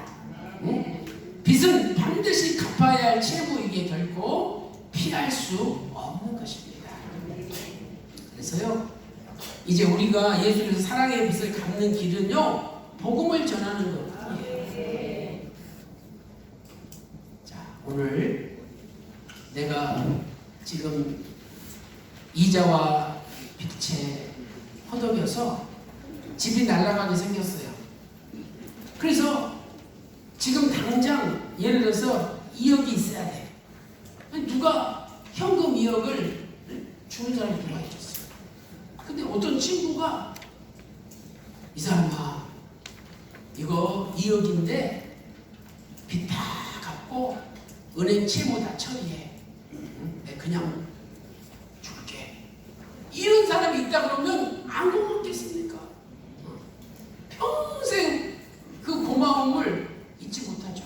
빚은 반드시 갚아야 할 채무이기에 결코 피할 수 없는 것입니다. 그래서요, 이제 우리가 예수님의 사랑의 빚을 갚는 길은요, 복음을 전하는 거예요. 자, 오늘 내가 지금 이자와 빚에 허덕여서 집이 날아가게 생겼어요. 그래서 지금 당장 예를 들어서 2억이 있어야 돼. 누가 현금 2억을 주는 사람이 누가 해줬어요. 근데 어떤 친구가, 이 사람아 이거 2억인데 빚 다 갚고 은행 채무 다 처리해. 내가 그냥 줄게. 이런 사람이 있다 그러면 안 고맙겠습니까? 평생 그 고마움을 잊지 못하죠.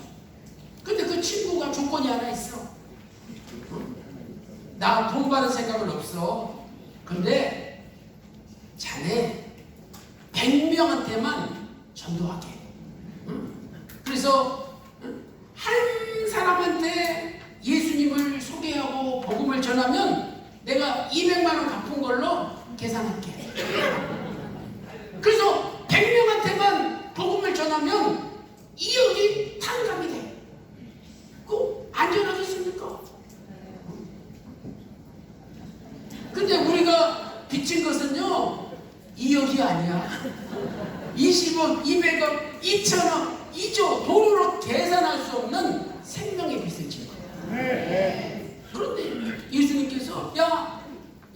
근데 그 친구가 조건이 하나 있어. 나 돈 받을 생각은 없어. 근데 자네 100명한테만 전도하게. 그래서 한 사람한테 예수님을 소개하고 복음을 전하면 내가 200만 원 갚은 걸로 계산할게. 그래서 100명한테만 복음을 전하면 2억이 탕감이 돼. 그거 안전하겠습니까? 근데 우리가 빚진 것은요 2억이 아니야. 20억, 200억, 2천억, 2조 돈으로 계산할 수 없는 생명의 빚을 진 거야. 그런데 예수님께서 야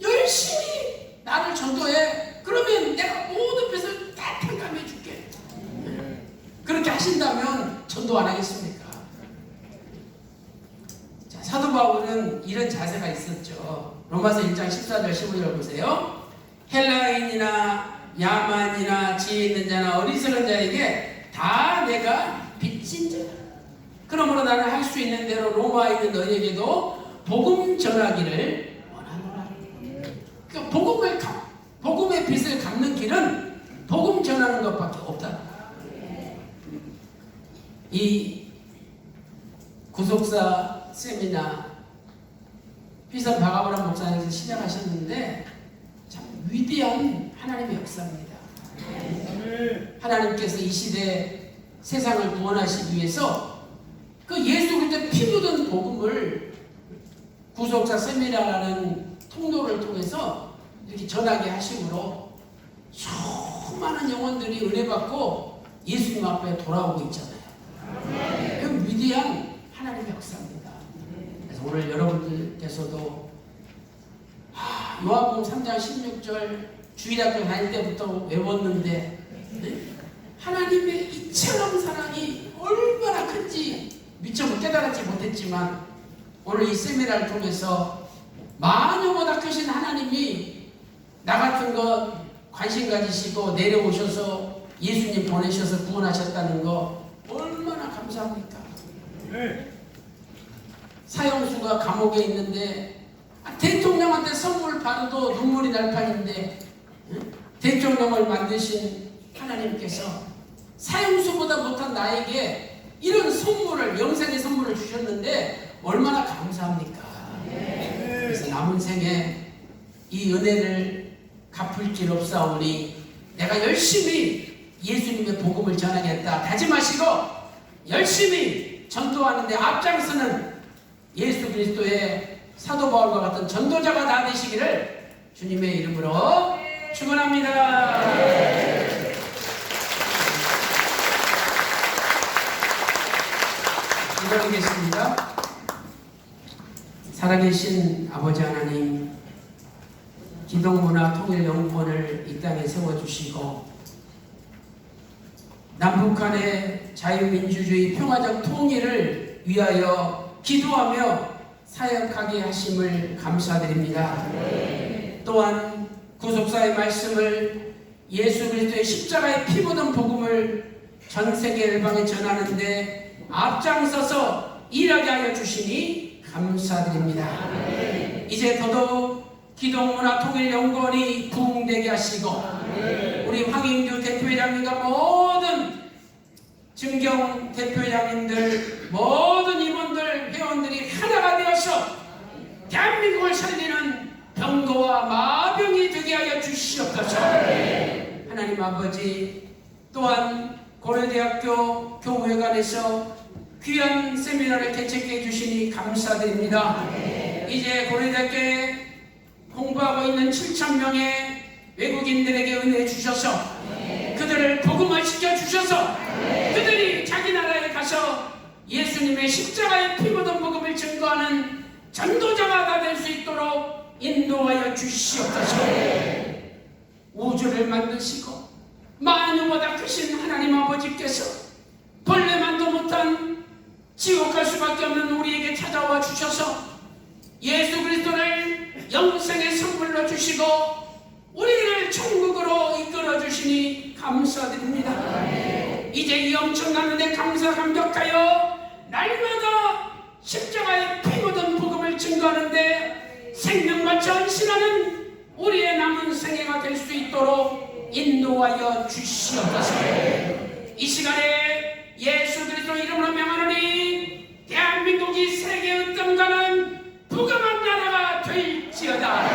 열심히 나를 전도해. 그러면 내가 모든 빚을 다 탕감해 줄게. 그렇게 하신다면 전도 안 하겠습니까? 자, 사도 바울은 이런 자세가 있었죠. 로마서 1장 14절 15절 보세요. 헬라인이나 야만이나 지혜 있는 자나 어리석은 자에게 다 내가 빚진 자다. 그러므로 나는 할 수 있는 대로 로마에 있는 너희에게도 복음 전하기를 원하노라. 그러니까 복음의 빚을 갚는 길은 복음 전하는 것밖에 없다. 이 구속사 세미나 비선 박아브람 목사님께서 시작하셨는데 참 위대한 하나님의 역사입니다. 하나님께서 이 시대 세상을 구원하시기 위해서 그 예수 그리스도의 피 묻은 복음을 구속사 세미나라는 통로를 통해서 이렇게 전하게 하심으로 수많은 영혼들이 은혜 받고 예수님 앞에 돌아오고 있잖아요. 그 위대한 하나님의 역사입니다. 그래서 오늘 여러분들께서도 요한복음 3장 16절 주일학교 다닐 때부터 외웠는데 하나님의 이처럼 사랑이 얼마나 큰지 미처 깨달았지 못했지만 오늘 이 세미나를 통해서 마녀보다 크신 하나님이 나 같은 것 관심 가지시고 내려오셔서 예수님 보내셔서 구원하셨다는 거 얼마나 감사합니까? 사형수가 감옥에 있는데 대통령한테 선물 받아도 눈물이 날 판인데 대통령을 만드신 하나님께서 사형수보다 못한 나에게 이런 선물을, 영생의 선물을 주셨는데 얼마나 감사합니까? 그래서 남은 생에 이 은혜를 갚을 길 없사오니 내가 열심히 예수님의 복음을 전하겠다 다짐하시고 열심히 전도하는데 앞장서는 예수 그리스도의 사도 바울과 같은 전도자가 다 되시기를 주님의 이름으로 축원합니다. 기도하겠습니다. 살아계신 아버지 하나님, 기독문화통일연구원을 이 땅에 세워주시고 남북한의 자유민주주의 평화적 통일을 위하여 기도하며 사역하게 하심을 감사드립니다. 또한 구속사의 말씀을 예수 그리스도의 십자가의 피 묻은 복음을 전 세계 열방에 전하는데 앞장서서 일하게 하여 주시니 감사드립니다. 이제 더더욱 기독문화통일연구원이 부흥되게 하시고 우리 황인규 대표회장님과 모든 증경 대표회장님들 모든 임원들 회원들이 하나가 되어서 대한민국을 살리는 병거와 마병이 되게 하여 주시옵소서. 하나님 아버지, 또한 고려대학교 교무회관에서 귀한 세미나를 개최해 주시니 감사드립니다. 이제 고려대학교에 공부하고 있는 7,000명의 외국인들에게 은혜 주셔서 그들을 복음화 시켜 주셔서 그들이 자기 나라에 가서 예수님의 십자가의 피 묻은 복음을 증거하는 전도자가 다 될 수 있도록 인도하여 주시옵소서. 우주를 만드시고 만유보다 크신 하나님 아버지께서 벌레만도 못한 지옥 갈 수밖에 없는 우리에게 찾아와 주셔서 예수 그리스도를 영생의 선물로 주시고 우리를 천국으로 이끌어 주시니 감사드립니다. 이제 이 엄청난 은혜 감사 감격하여 날마다 십자가의 피 묻은 복음을 증거하는데 생명과 전신하는 우리의 남은 생애가 될 수 있도록 인도하여 주시옵소서. 이 시간에 예수 그리스도 이름으로 명하노니 대한민국이 세계 어떤 가는 부강한 나라가 될지어다.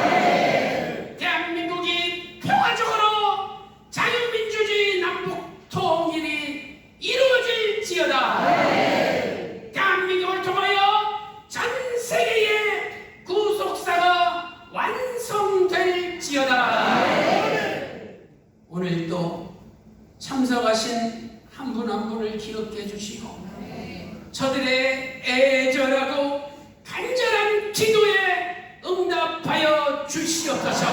대한민국이 평화적으로 자유민주주의 남북통일이 이루어질지어다. 대한민국을 통하여 전 세계의 구속사가 완성될지어다. 오늘도 참석하신 한 분 한 분을 기억해 주시고 저들의 애절하고 간절한 기도에 응답하여 주시옵소서.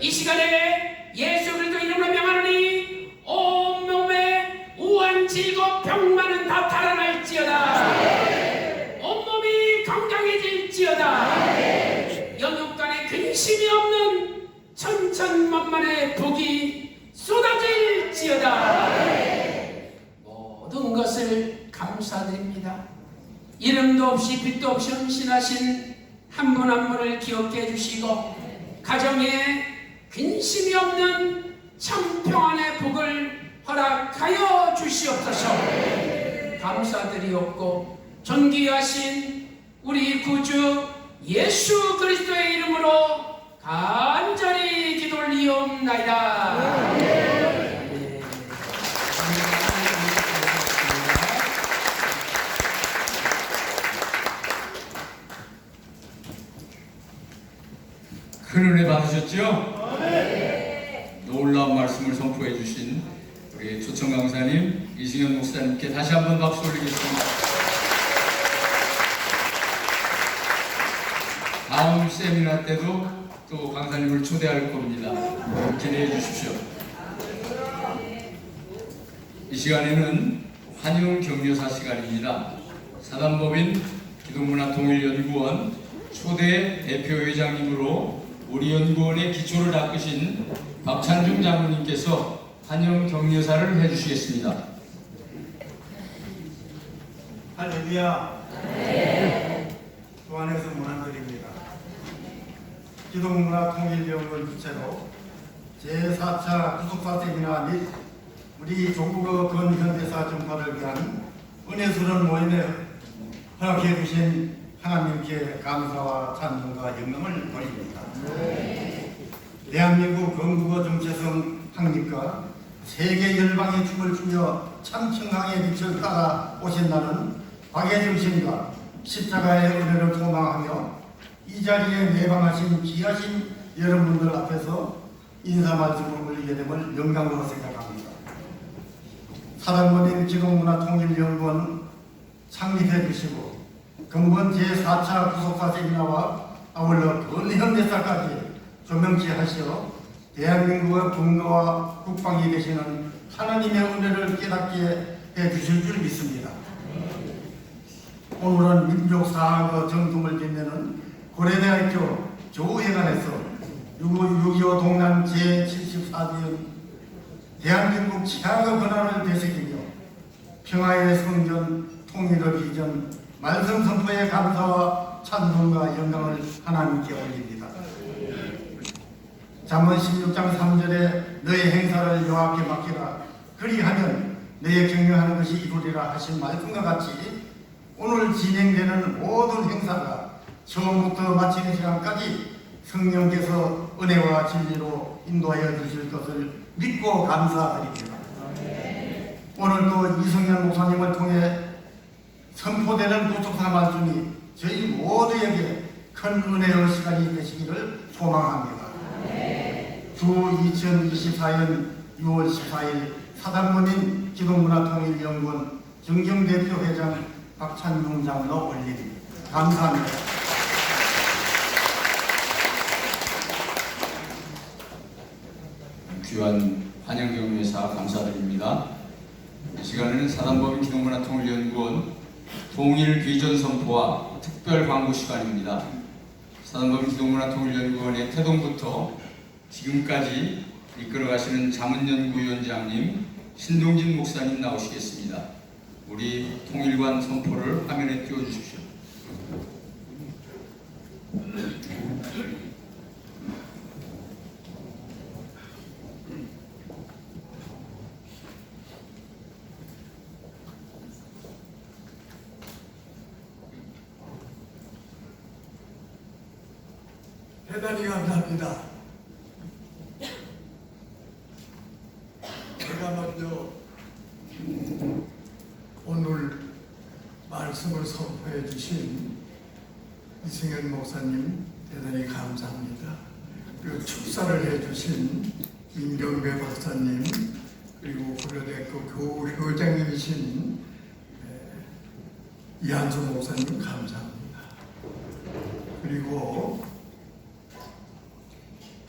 이 시간에 예수 그리스도 이름으로 명하노니 온몸에 우한 질고 병만은 다 달아날지어다. 온몸이 건강해질지어다. 영육간에 근심이 없는 천천만만의 복이 쏟아질지어다. 모든 것을 감사드립니다. 이름도 없이 빛도 없이 헌신하신 한 분 한 분을 기억해 주시고 가정에 근심이 없는 참 평안의 복을 허락하여 주시옵소서. 감사드리옵고 존귀하신 우리 구주 예수 그리스도의 이름으로 간절히 기도 올리옵나이다. 큰 은혜 받으셨죠? 놀라운 말씀을 선포해 주신 우리 초청 강사님 이승현 목사님께 다시 한번 박수 올리겠습니다. 다음 세미나 때도 또 강사님을 초대할 겁니다. 기대해 주십시오. 이 시간에는 환영 격려사 시간입니다. 사단법인 기독문화통일연구원 초대 대표회장님으로 우리 연구원의 기초를 닦으신 박찬중 장로님께서 환영 격려사를 해주시겠습니다. 할렐루야. 주 안에서 문안드립니다. 기독문화통일연구원 주최로 제4차 구속사 세미나 및 우리 조국어 근현대사 전파를 위한 은혜스러운 모임에 허락해 주신 하나님께 감사와 찬송과 영광을 드립니다. 대한민국 건국어 정체성 확립과 세계 열방의 춤을 추며 참청강의 빛을 따라 오신 나는 박애정신과 십자가의 은혜를 소망하며 이 자리에 내방하신 귀하신 여러분들 앞에서 인사 말씀을 올리게 됨을 영광으로 생각합니다. 사단법인 기독문화통일연구원 창립해 주시고 근본 제4차 구속사 세미나와 아울러 근현대사까지 조명치 하시어 대한민국의 국가와 국방에 계시는 하나님의 은혜를 깨닫게 해주실 줄 믿습니다. 오늘은 민족 사학의 정통을 빛내는 고려대학교 교우회관에서 6.25 동란 제74주년 대한민국 치하의 권한을 되새기며 평화의 성전, 통일의 비전, 말씀 선포의 감사와 찬송과 영광을 하나님께 올립니다. 잠언 16장 3절에 너의 행사를 여호와께 맡기라 그리하면 너의 경영하는 것이 이루리라 하신 말씀과 같이 오늘 진행되는 모든 행사가 처음부터 마치는 시간까지 성령께서 은혜와 진리로 인도하여 주실 것을 믿고 감사드립니다. 오늘도 이승현 목사님을 통해 선포되는 구속사 말씀이 저희 모두에게 큰 은혜의 시간이 되시기를 소망합니다. 주 2024년 6월 14일 사단법인 기독문화통일연구원 정경대표회장 박찬중 장로 올림 감사합니다. 귀한 환영 격려사 감사드립니다. 이 시간에는 사단법인 기독문화통일연구원 통일 비전 선포와 특별 광고 시간입니다. 사단법인 기독문화통일연구원의 태동부터 지금까지 이끌어가시는 자문연구위원장님 신동진 목사님 나오시겠습니다. 우리 통일관 선포를 화면에 띄워주십시오. 대단히 감사합니다. 제가 먼저 오늘 말씀을 선포해 주신 이승현 목사님 대단히 감사합니다. 그리고 축사를 해 주신 임경배 박사님 그리고 고려대학교 교장님이신 이한수 목사님 감사합니다. 그리고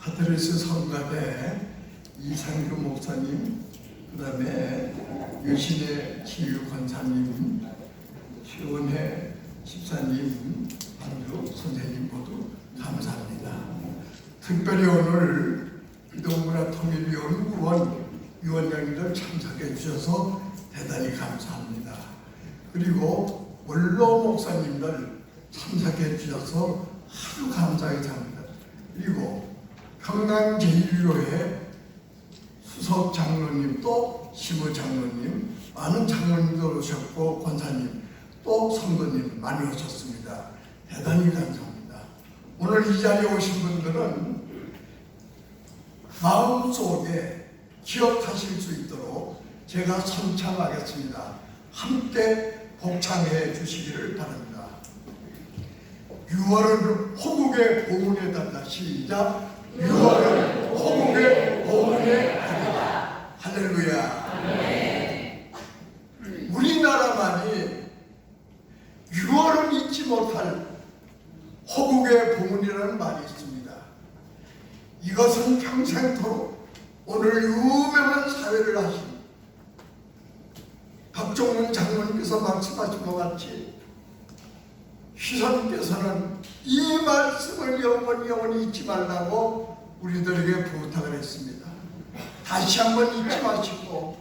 하트레스 성가대 이상규 목사님, 그 다음에 유신의 치유 권사님, 시원회 집사님, 방주 선생님 모두 감사합니다. 특별히 오늘 기독문화통일연구원 위원장님들 참석해 주셔서 대단히 감사합니다. 그리고 원로 목사님들 참석해 주셔서 아주 감사히 합니다. 그리고 평강제일교회 수석 장로님 또 시부 장로님 많은 장로님들 오셨고 권사님 또 성도님 많이 오셨습니다. 대단히 감사합니다. 오늘 이 자리에 오신 분들은 마음속에 기억하실 수 있도록 제가 선창하겠습니다. 함께 복창해 주시기를 바랍니다. 6월은 호국의 보문에 달라. 시작. 6월은 호국의 보문에 달라. 할렐루야. 우리나라만이 6월은 잊지 못할 호국의 보문이라는 말이 있습니다. 이것은 평생토록 오늘 유명한 사회를 하신 박종문 장로님께서 말씀하신 것 같이 희선께서는 이 말씀을 영원히 잊지 말라고 우리들에게 부탁을 했습니다. 다시 한번 잊지 마시고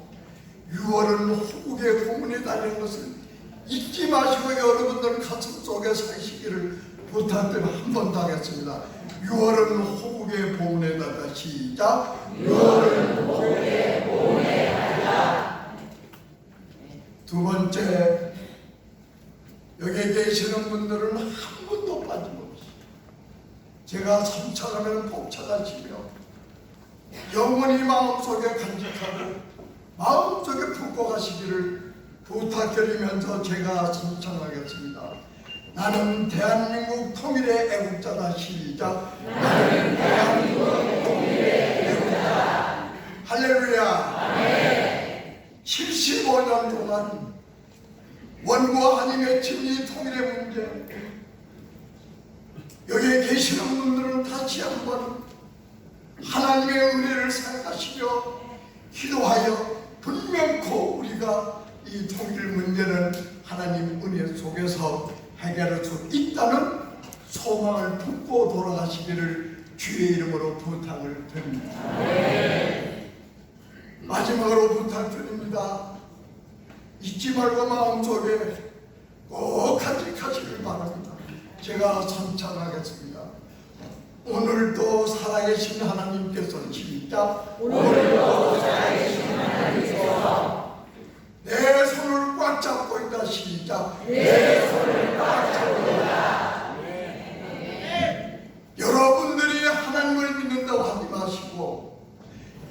6월은 호국의 보문에 달린 것을 잊지 마시고 여러분들 가슴 속에 사시기를 부탁드려 한 번 더 하겠습니다. 6월은 호국의 보문에 달라. 시작. 6월은 호국의 보문에 달라. 두 번째, 여기 계시는 분들은 한 분도 빠짐없이 제가 선창하면 복창하시며 영원히 마음속에 간직하고 마음속에 품고 가시기를 부탁드리면서 제가 선창하겠습니다. 나는 대한민국 통일의 애국자다. 시작. 나는 대한민국 통일의 애국자다. 할렐루야. 75년 동안 원과 한임의 진리 통일의 문제, 여기에 계시는 분들은 다시 한번 하나님의 은혜를 생각하시며 기도하여 분명코 우리가 이 통일 문제는 하나님 은혜 속에서 해결할 수 있다는 소망을 품고 돌아가시기를 주의 이름으로 부탁을 드립니다. 마지막으로 부탁드립니다. 잊지 말고 마음속에 꼭 간직하시길 바랍니다. 제가 선창하겠습니다. 오늘도 살아계신 하나님께서 시작. 오늘도 살아계신 하나님께서 내 손을 꽉 잡고 있다. 시작. 내 손을 꽉 잡고 있다. 여러분들이 하나님을 믿는다고 하지 마시고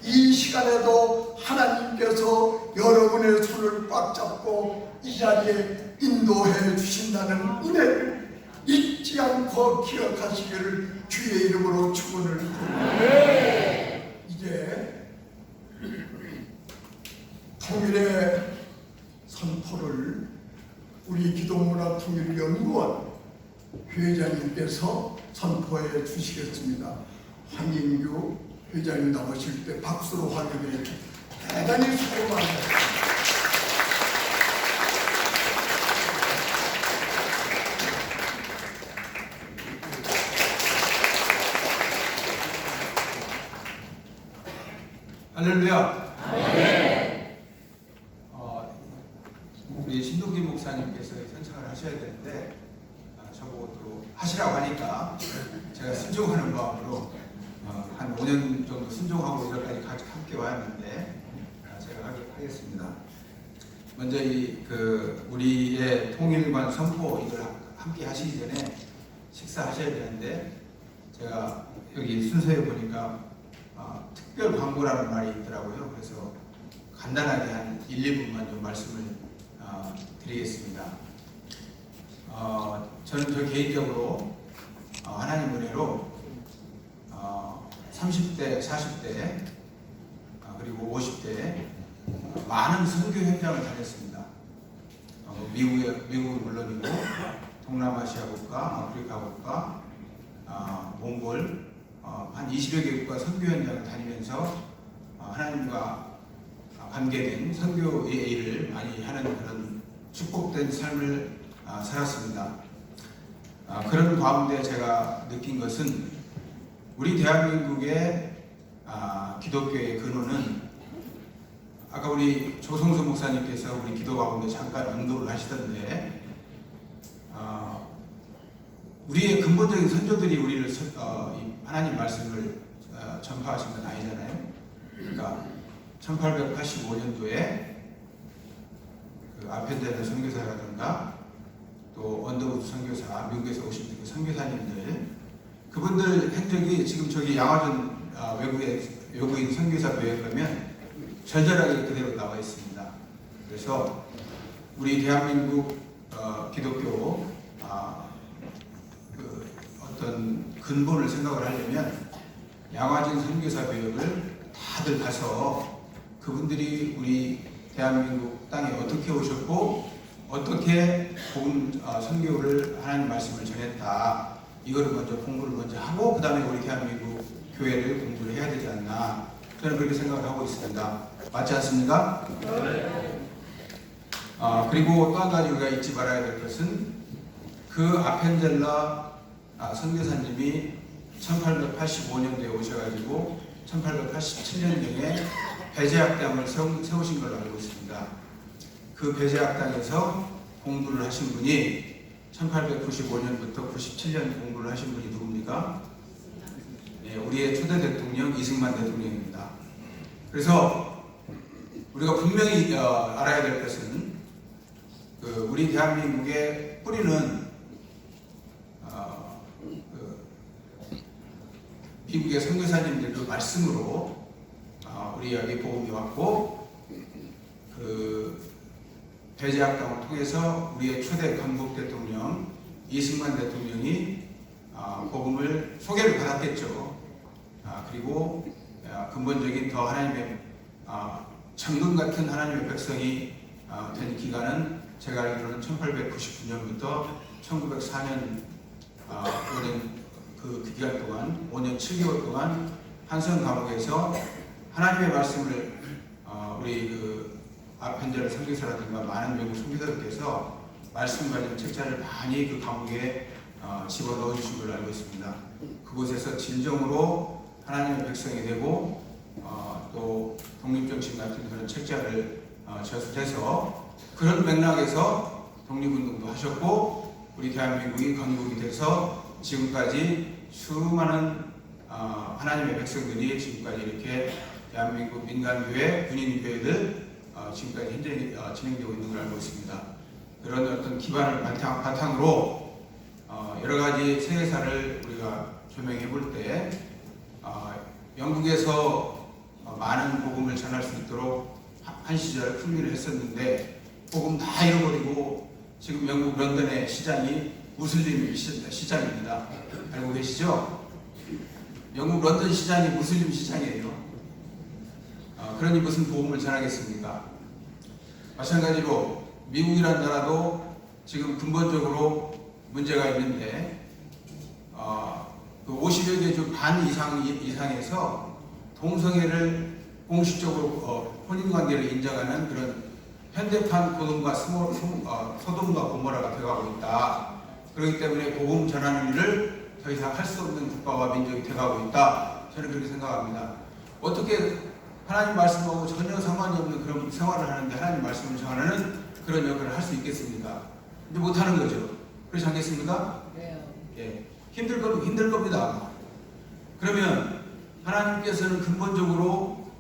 이 시간에도 하나님께서 여러분의 손을 꽉 잡고 이 자리에 인도해 주신다는 은혜를 잊지 않고 기억하시기를 주의 이름으로 축원을 드립니다. 이제 통일의 선포를 우리 기독문화통일연구원 회장님께서 선포해 주시겠습니다. 황인규 회장님 나오실 때 박수로 환영해 대단히 수고 많으셨습니다. 할렐루야. 우리 신동기 목사님께서 선창을 하셔야 되는데 저보고 또 하시라고 하니까 제가 순종하는 마음으로 한 5년 정도 순종하고 여기까지 같이 함께 왔는데 제가 하겠습니다. 먼저 우리의 통일관 선포 이걸 함께 하시기 전에 식사하셔야 되는데 제가 여기 순서에 보니까 특별 광고라는 말이 있더라고요. 그래서 간단하게 한 1, 2분만 좀 말씀을 드리겠습니다. 저는 저 개인적으로 하나님 은혜로 30대, 40대 그리고 50대 많은 선교 현장을 다녔습니다. 미국은 물론이고 동남아시아 국가, 아프리카 국가, 몽골 한 20여 개 국가 선교 현장을 다니면서 하나님과 관계된 선교의 일을 많이 하는 그런 축복된 삶을 살았습니다. 그런 가운데 제가 느낀 것은 우리 대한민국의 기독교의 근원은 아까 우리 조성수 목사님께서 우리 기도 가운데 잠깐 언급을 하시던데 우리의 근본적인 선조들이 우리를 하나님 말씀을 전파하신 건 아니잖아요. 그러니까 1885년도에 그 아펜데르 선교사라든가 또 언더우드 선교사, 미국에서 오신 그 선교사님들 그분들 행적이 지금 저기 양화전 외국인 선교사교회에 가면 절절하게 그대로 나와 있습니다. 그래서 우리 대한민국 기독교 어떤 근본을 생각을 하려면 양화진 선교사 교역을 다들 가서 그분들이 우리 대한민국 땅에 어떻게 오셨고 어떻게 복음 선교를 하나님 말씀을 전했다, 이거를 먼저 공부를 먼저 하고 그 다음에 우리 대한민국 교회를 공부를 해야 되지 않나, 저는 그렇게 생각을 하고 있습니다. 맞지 않습니까? 그리고 또 한 가지 우리가 잊지 말아야 될 것은 그 아펜젤라 선교사님이 1885년도에 오셔가지고 1887년경에 배제학당을 세우신 걸로 알고 있습니다. 그 배제학당에서 공부를 하신 분이 1895년부터 97년 공부를 하신 분이 누굽니까? 예, 우리의 초대 대통령 이승만 대통령입니다. 그래서 우리가 분명히 알아야 될 것은 우리 대한민국의 뿌리는 미국의 선교사님들 그 말씀으로 우리에게 복음이 왔고, 그 배제학당을 통해서 우리의 초대 건국 대통령 이승만 대통령이 복음을 소개를 받았겠죠. 그리고 근본적인 더 하나님의 정금 같은 하나님의 백성이 된 기간은 제가 알기로는 1899년부터 1904년 5년 그 기간 동안 5년 7개월 동안 한성 감옥에서 하나님의 말씀을 우리 그 아펜젤라 선교사라든가 많은 외국 선교사들께서 말씀 관련 책자를 많이 그 감옥에 집어넣어 주신 걸로 알고 있습니다. 그곳에서 진정으로 하나님의 백성이 되고 또 독립정신 같은 그런 책자를 저술해서 그런 맥락에서 독립운동도 하셨고, 우리 대한민국이 건국이 돼서 지금까지 수많은 하나님의 백성들이 지금까지 이렇게 대한민국 민간교회, 군인교회들 지금까지 현재 진행되고 있는 걸 알고 있습니다. 그런 어떤 기반을 바탕으로 여러 가지 세계사를 우리가 조명해 볼 때 영국에서 많은 복음을 전할 수 있도록 한 시절 풍미를 했었는데 복음 다 잃어버리고 지금 영국 런던의 시장이 무슬림 시장입니다. 알고 계시죠? 영국 런던 시장이 무슬림 시장이에요. 그러니 무슨 복음을 전하겠습니까? 마찬가지로 미국이라는 나라도 지금 근본적으로 문제가 있는데 그 50여 개 주 반 이상에서 동성애를 공식적으로 혼인관계를 인정하는 그런 현대판 소돔과 고모라가 되어가고 있다. 그렇기 때문에 복음 전하는 일을 더 이상 할 수 없는 국가와 민족이 되어가고 있다. 저는 그렇게 생각합니다. 어떻게 하나님 말씀하고 전혀 상관이 없는 그런 생활을 하는데 하나님 말씀을 전하는 그런 역할을 할 수 있겠습니까? 근데 못하는 거죠. 그렇지 않겠습니까? 예, 힘들 겁니다. 그러면 하나님께서는 근본적으로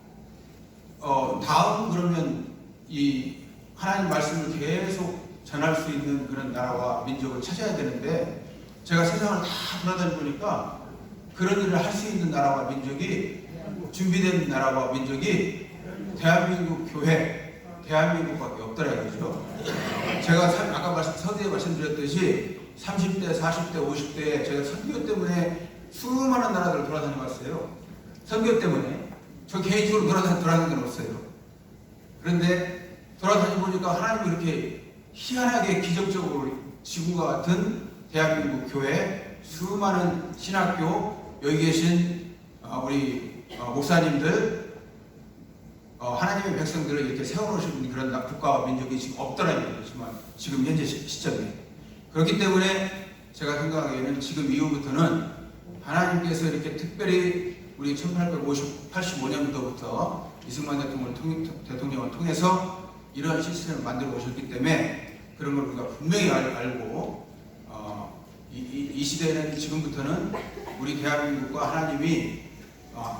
다음 그러면 이 하나님 말씀을 계속 전할 수 있는 그런 나라와 민족을 찾아야 되는데, 제가 세상을 다 돌아다니 보니까 그런 일을 할 수 있는 나라와 민족이, 준비된 나라와 민족이 대한민국 교회, 대한민국밖에 없더라 이거죠. 제가 아까 서두에 말씀드렸듯이 30대, 40대, 50대에 제가 선교 때문에 수많은 나라들을 돌아다니 봤어요. 선교 때문에. 저 개인적으로 돌아다닌 건 없어요. 그런데 돌아다니 보니까 하나님이 이렇게 희한하게 기적적으로 지구와 같은 대한민국 교회, 수많은 신학교, 여기 계신 우리 목사님들, 하나님의 백성들을 이렇게 세워놓으신 그런 국가와 민족이 지금 없더라는 거지만 지금 현재 시점에. 그렇기 때문에 제가 생각하기에는 지금 이후부터는 하나님께서 이렇게 특별히 우리 1885년부터 이승만 대통령을 통해서 이런 시스템을 만들어 오셨기 때문에 그런 걸 우리가 분명히 알고 이 시대에는 지금부터는 우리 대한민국과 하나님이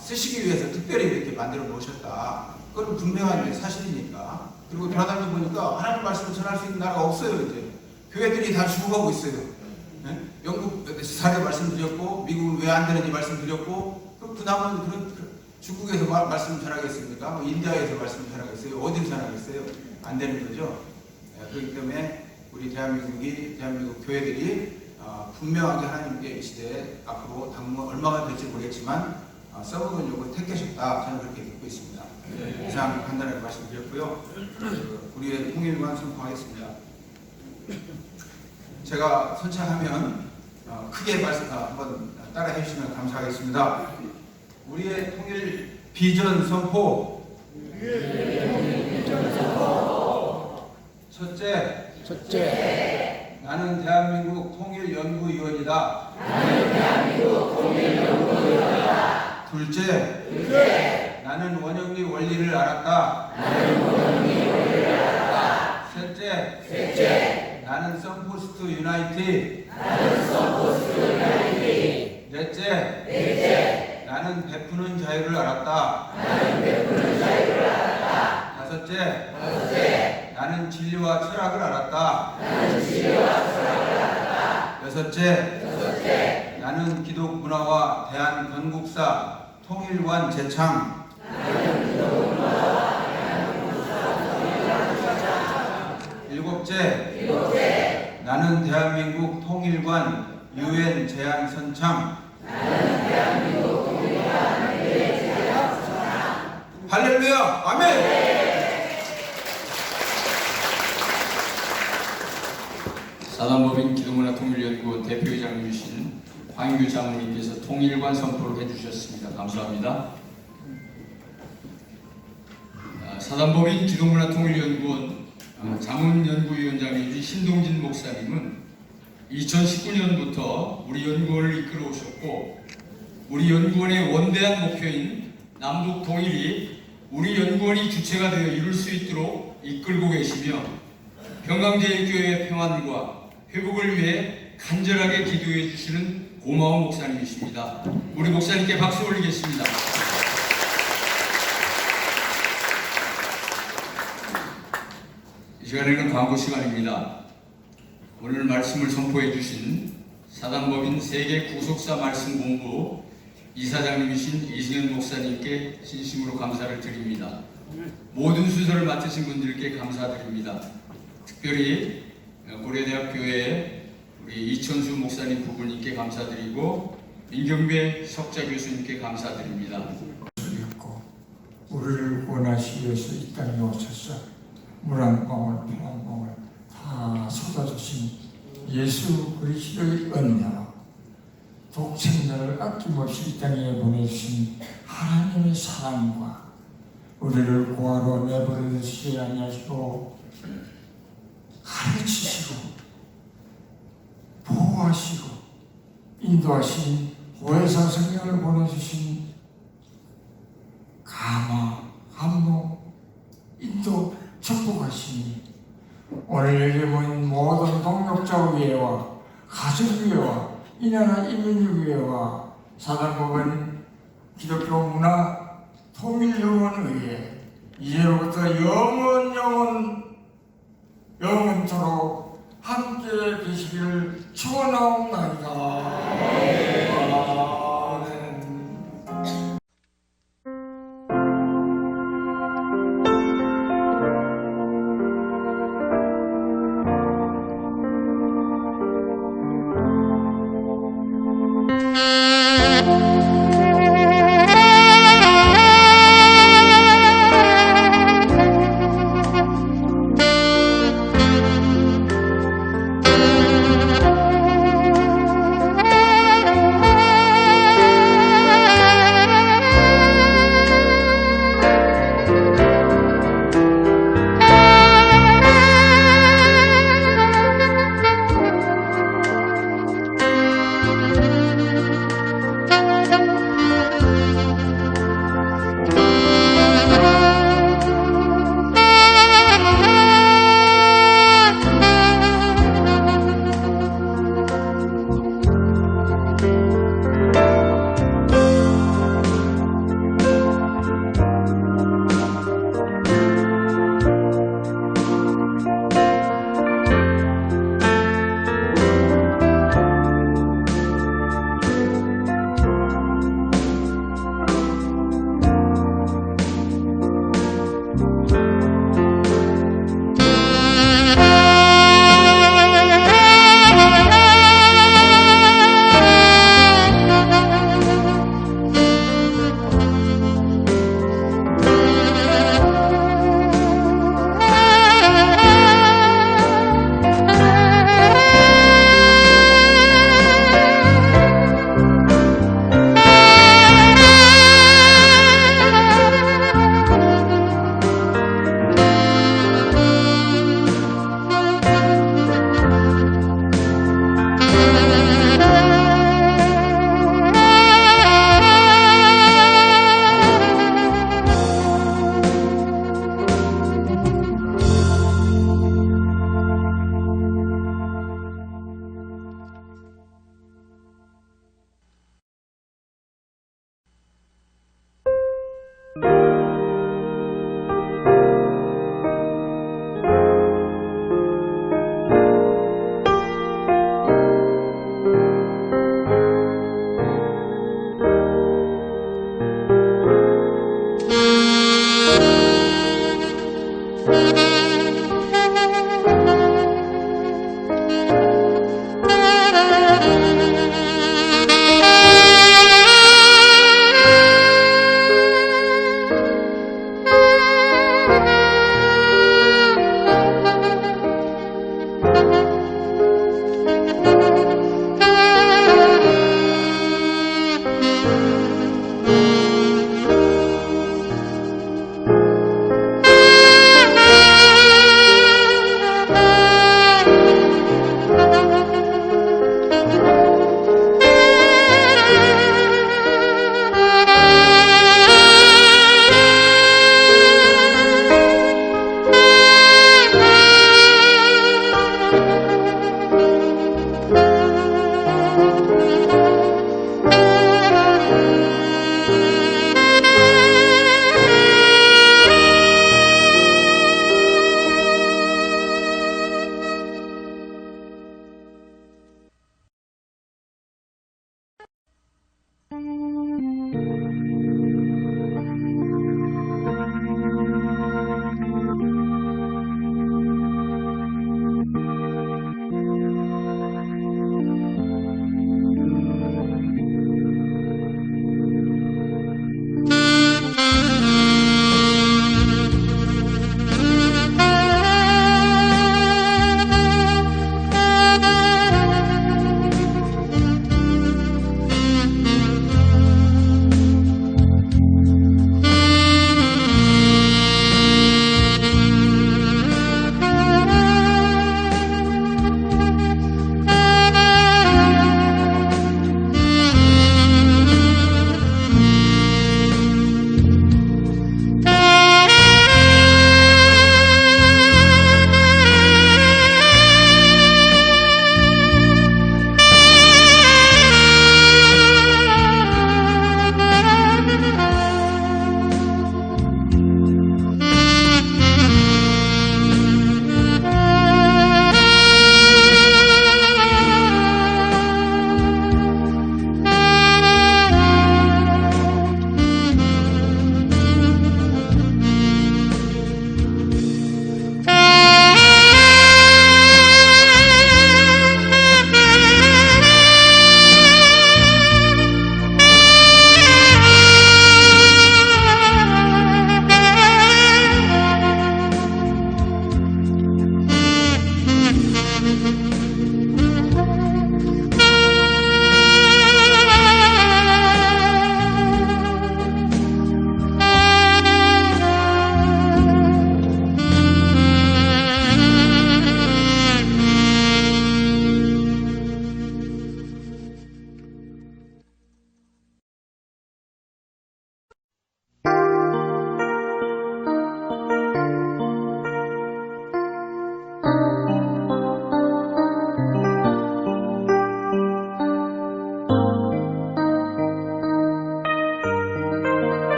쓰시기 위해서 특별히 이렇게 만들어 놓으셨다. 그건 분명한 사실이니까. 그리고 돌아다니 보니까 하나님 말씀을 전할 수 있는 나라가 없어요. 이제 교회들이 다 죽어가고 있어요. 네? 영국 사례 말씀드렸고, 미국은 왜 안 되는지 말씀드렸고, 그 남은 그런 중국에서 말씀 전하겠습니까? 뭐 인디아에서 말씀 전하겠어요? 어디서 전하겠어요? 안 되는 거죠. 그렇기 때문에 우리 대한민국 교회들이 분명하게 하나님께 이 시대에 앞으로 당분 얼마가 될지 모르겠지만 써먹으려고 택하셨다. 저는 그렇게 믿고 있습니다. 이상 간단하게 말씀드렸고요. 우리의 통일만 선포하겠습니다. 제가 선창하면 크게 한번 따라해 주시면 감사하겠습니다. 우리의 통일 비전 선포. 첫째, 나는 대한민국 통일연구위원이다. 둘째, 나는 원영리 원리를 알았다. 셋째, 나는 썬포스트 유나이티. 넷째, 나는 베푸는 자유를 알았다. 다섯째, 나는 진리와 철학을 알았다. 여섯째, 나는 기독 문화와 대한 건국사 통일관 제창. 일곱째, 나는 대한민국 통일관 유엔 제안 선창. 할렐루야, 아멘. 사단법인 기독문화통일연구원 대표회장님이신 황인규 장로님께서 통일관 선포를 해주셨습니다. 감사합니다. 사단법인 기독문화통일연구원 자문연구위원장이신 신동진 목사님은 2019년부터 우리 연구원을 이끌어 오셨고, 우리 연구원의 원대한 목표인 남북 통일이 우리 연구원이 주체가 되어 이룰 수 있도록 이끌고 계시며, 평강제일교회의 평안과 회복을 위해 간절하게 기도해 주시는 고마운 목사님이십니다. 우리 목사님께 박수 올리겠습니다. 이 시간에는 광고 시간입니다. 오늘 말씀을 선포해 주신 사단법인 세계 구속사 말씀본부 이사장님이신 이승현 목사님께 진심으로 감사를 드립니다. 모든 순서를 맡으신 분들께 감사드립니다. 특별히 고려대학 교회 우리 이천수 목사님 부부님께 감사드리고, 민경배 석자 교수님께 감사드립니다. 우리를 구원하시기 위해서 이 땅에 오셔서 물 한 방울, 피 한 방울 다 쏟아주신 예수 그리스도의 은혜와 독생자를 아낌없이 이 땅에 보내주신 하나님의 사랑과 우리를 고아로 내버려 두시지 아니하시고 가르치시고 보호하시고 인도하신 보혜사 성령을 보내주신 감화, 감동, 인도 축복하시니 오늘 여기 모인 모든 동역자 위에와 가족 위에와 이 나라 인민들 위에와 사단법인 기독교 문화 통일연구원 위에 이제로부터 영원토록 함께 계시기를 축원하옵나이다. 아멘.